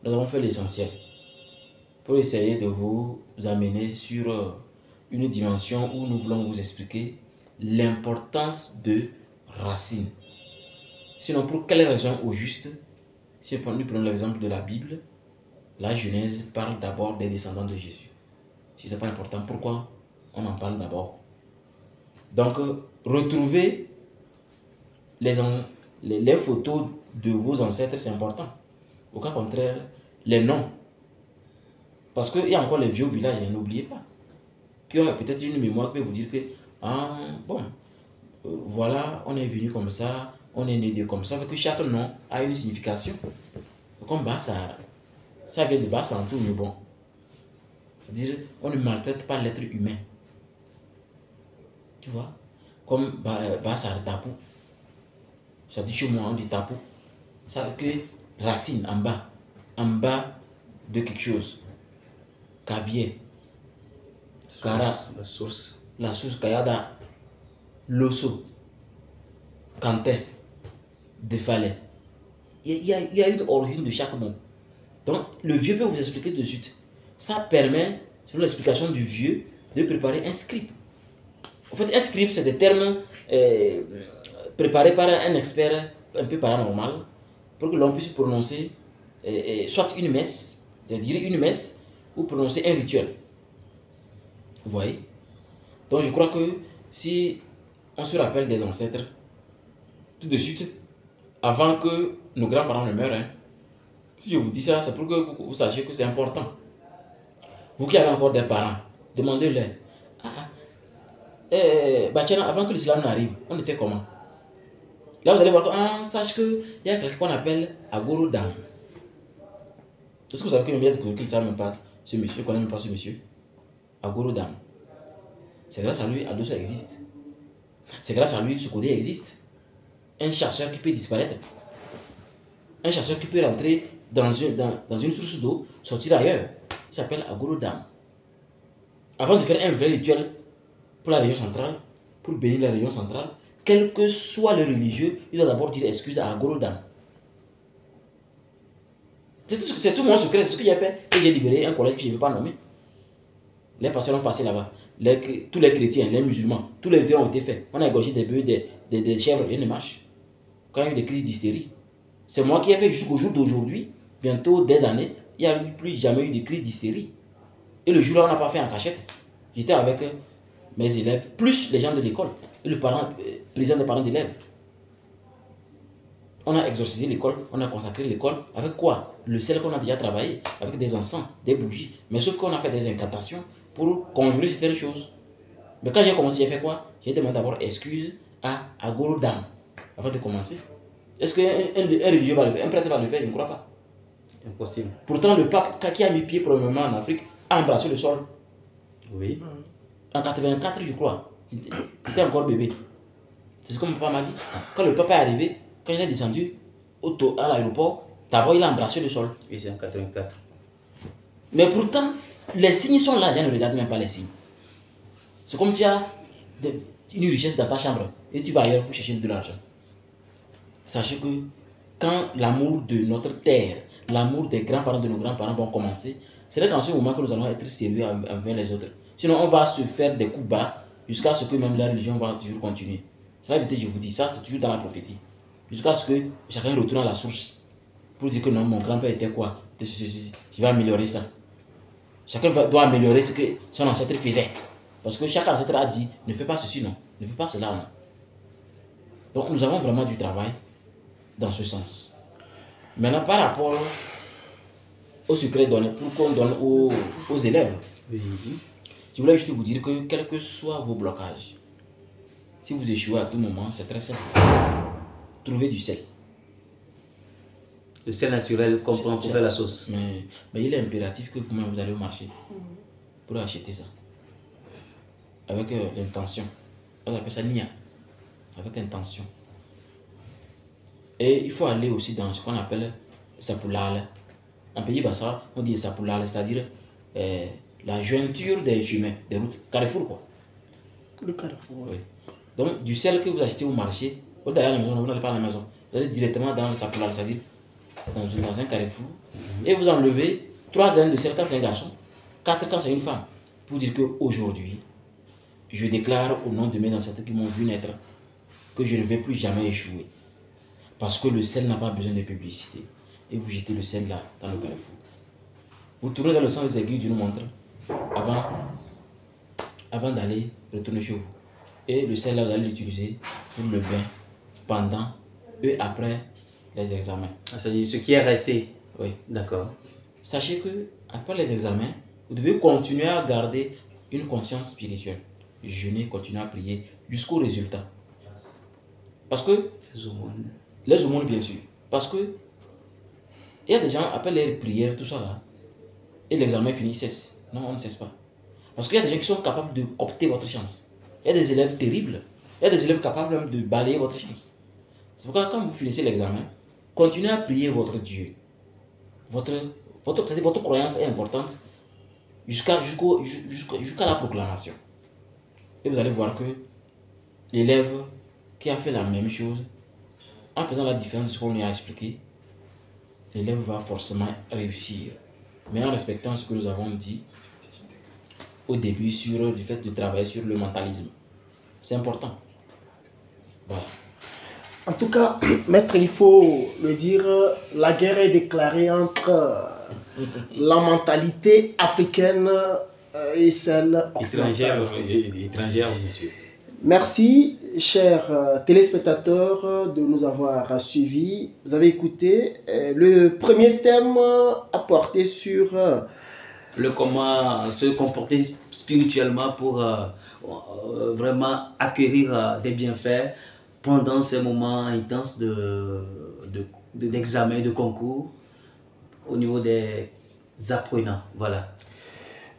nous avons fait l'essentiel pour essayer de vous amener sur une dimension où nous voulons vous expliquer l'importance de racines. Sinon, pour quelle raison au juste, si nous prenons l'exemple de la Bible, la Genèse parle d'abord des descendants de Jésus. Si ce n'est pas important, pourquoi on en parle d'abord? Donc, retrouvez les photos de vos ancêtres, c'est important. Au cas contraire, les noms. Parce qu'il y a encore les vieux villages, n'oubliez pas, qui ont peut-être une mémoire qui peut vous dire que, voilà, on est venu comme ça, on est né de comme ça, que chaque nom a une signification. Comme Bassar, ça vient de Bassar en tout, mais bon. C'est-à-dire, on ne maltraite pas l'être humain. Tu vois? Comme Bassar Tapou. Ça dit chez moi, on dit Tapou. Ça veut que racine en bas de quelque chose. Kabier, Kara, la source Kayada, Loso, Kanté, Defalé. Il y a une origine de chaque mot. Donc, le vieux peut vous expliquer de suite. Ça permet, selon l'explication du vieux, de préparer un script. En fait, un script, c'est des termes préparés par un expert un peu paranormal pour que l'on puisse prononcer soit une messe, c'est-à-dire une messe, ou prononcer un rituel. Vous voyez? Donc, je crois que si on se rappelle des ancêtres, tout de suite, avant que nos grands-parents ne meurent, si je vous dis ça, c'est pour que vous sachiez que c'est important. Vous qui avez encore des parents, demandez-leur. Avant que l'islam n'arrive, on était comment? Là, vous allez voir que, sache qu'il y a quelqu'un qu'on appelle Agorodam. Est-ce que vous savez qu'il y a des gens qui ne savent même pas ce monsieur, ne connaissent même pas ce monsieur? Agorodam. C'est grâce à lui, Adosso existe. C'est grâce à lui, Sokodé existe. Un chasseur qui peut disparaître. Un chasseur qui peut rentrer dans une source d'eau, sortir ailleurs. Il s'appelle Agorodam. Avant de faire un vrai rituel pour la région centrale, pour bénir la région centrale, quel que soit le religieux, il doit d'abord dire excuse à Agorodam. C'est tout mon secret, c'est ce qu'il a fait. Et j'ai libéré un collège que je ne vais pas nommer. Les pasteurs ont passé là-bas. Tous les chrétiens, les musulmans, tous les rituels ont été faits. On a égorgé des bœufs, des chèvres, rien ne marche. Quand il y a eu des crises d'hystérie, c'est moi qui ai fait jusqu'au jour d'aujourd'hui, bientôt des années, il n'y a plus jamais eu de crise d'hystérie. Et le jour-là, on n'a pas fait en cachette. J'étais avec mes élèves, plus les gens de l'école, et le président des parents d'élèves. On a exorcisé l'école, on a consacré l'école. Avec quoi? Le sel qu'on a déjà travaillé, avec des encens, des bougies. Mais sauf qu'on a fait des incantations pour conjurer certaines choses. Mais quand j'ai commencé, j'ai fait quoi? J'ai demandé d'abord excuse à Agorodam avant de commencer. Est-ce qu'un religieux va le faire? Un prêtre va le faire? Je ne crois pas. Impossible. Pourtant, le pape qui a mis pied premièrement en Afrique a embrassé le sol. Oui. En 84, je crois. J'étais encore bébé. C'est ce que mon papa m'a dit. Quand le papa est arrivé, quand il est descendu à l'aéroport, d'abord il a embrassé le sol. Oui, c'est en 84. Mais pourtant, les signes sont là, je ne regarde même pas les signes. C'est comme tu as une richesse dans ta chambre et tu vas ailleurs pour chercher de l'argent. Sachez que quand l'amour de notre terre, l'amour des grands-parents de nos grands-parents vont commencer, c'est dans ce moment que nous allons être sérieux envers les autres. Sinon, on va se faire des coups bas jusqu'à ce que même la religion va toujours continuer. C'est la vérité, je vous dis, ça c'est toujours dans la prophétie. Jusqu'à ce que chacun retourne à la source pour dire que non, mon grand-père était quoi? Je vais améliorer ça. Chacun doit améliorer ce que son ancêtre faisait. Parce que chaque ancêtre a dit, ne fais pas ceci, non. Ne fais pas cela, non. Donc nous avons vraiment du travail dans ce sens. Maintenant, par rapport au secret donné, pour qu'on donne aux élèves, je voulais juste vous dire que quels que soient vos blocages, si vous échouez à tout moment, c'est très simple. Trouvez du sel. Le sel naturel, comme on fait la sauce. Mais il est impératif que vous-même vous allez au marché pour acheter ça. Avec l'intention. On appelle ça nia. Avec intention. Et il faut aller aussi dans ce qu'on appelle sapulale. En pays bassa, on dit sapulale, c'est-à-dire la jointure des chemins, des routes. Carrefour, quoi. Le carrefour. Oui. Donc, du sel que vous achetez au marché, vous allez à la maison, vous n'allez pas à la maison. Vous allez directement dans le sapulale, c'est-à-dire dans un carrefour. Et vous enlevez 3 graines de sel quand c'est un garçon, 4 quand c'est une femme. Pour dire qu'aujourd'hui, je déclare au nom de mes ancêtres qui m'ont vu naître que je ne vais plus jamais échouer. Parce que le sel n'a pas besoin de publicité. Et vous jetez le sel là, dans le carrefour. Vous tournez dans le sens des aiguilles d'une montre avant d'aller retourner chez vous. Et le sel là, vous allez l'utiliser pour le bain pendant et après les examens. C'est-à-dire ce qui est resté. Oui. D'accord. Sachez que après les examens, vous devez continuer à garder une conscience spirituelle. Jeûner, continuer à prier jusqu'au résultat. Parce que les aumônes, bien sûr. Parce que il y a des gens, après les prières, tout ça là, et l'examen fini, cesse. Non, on ne cesse pas. Parce qu'il y a des gens qui sont capables de coopter votre chance. Il y a des élèves terribles. Il y a des élèves capables même de balayer votre chance. C'est pourquoi quand vous finissez l'examen, continuez à prier votre Dieu. Votre croyance est importante jusqu'à la proclamation. Et vous allez voir que l'élève qui a fait la même chose, en faisant la différence de ce qu'on lui a expliqué, l'élève va forcément réussir. Mais en respectant ce que nous avons dit au début sur le fait de travailler sur le mentalisme. C'est important. Voilà. En tout cas, maître, il faut le dire, la guerre est déclarée entre la mentalité africaine et celle étrangère, monsieur. Merci, chers téléspectateurs, de nous avoir suivis. Vous avez écouté le premier thème apporté sur comment se comporter spirituellement pour vraiment acquérir des bienfaits pendant ces moments intenses d'examen, de concours au niveau des apprenants. Voilà.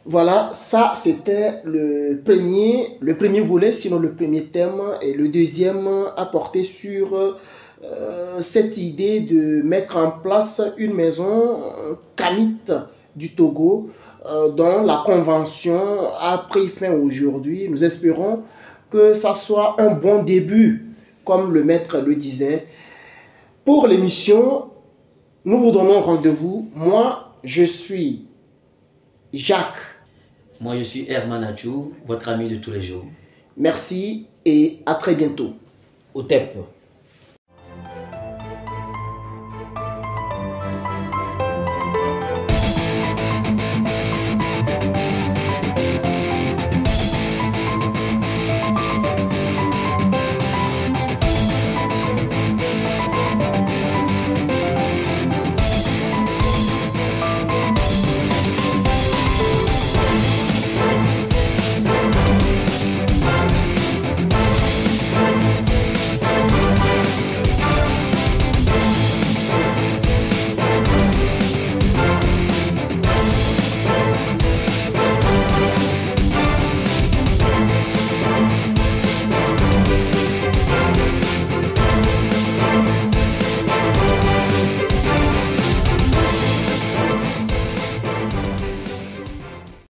Voilà, ça c'était le premier volet, sinon le premier thème, et le deuxième a porté sur cette idée de mettre en place une maison Kanite du Togo dont la convention a pris fin aujourd'hui. Nous espérons que ça soit un bon début, comme le maître le disait. Pour l'émission, nous vous donnons rendez-vous. Moi, je suis Jacques. Moi, je suis Herman Achou, votre ami de tous les jours. Merci et à très bientôt. Au TEP.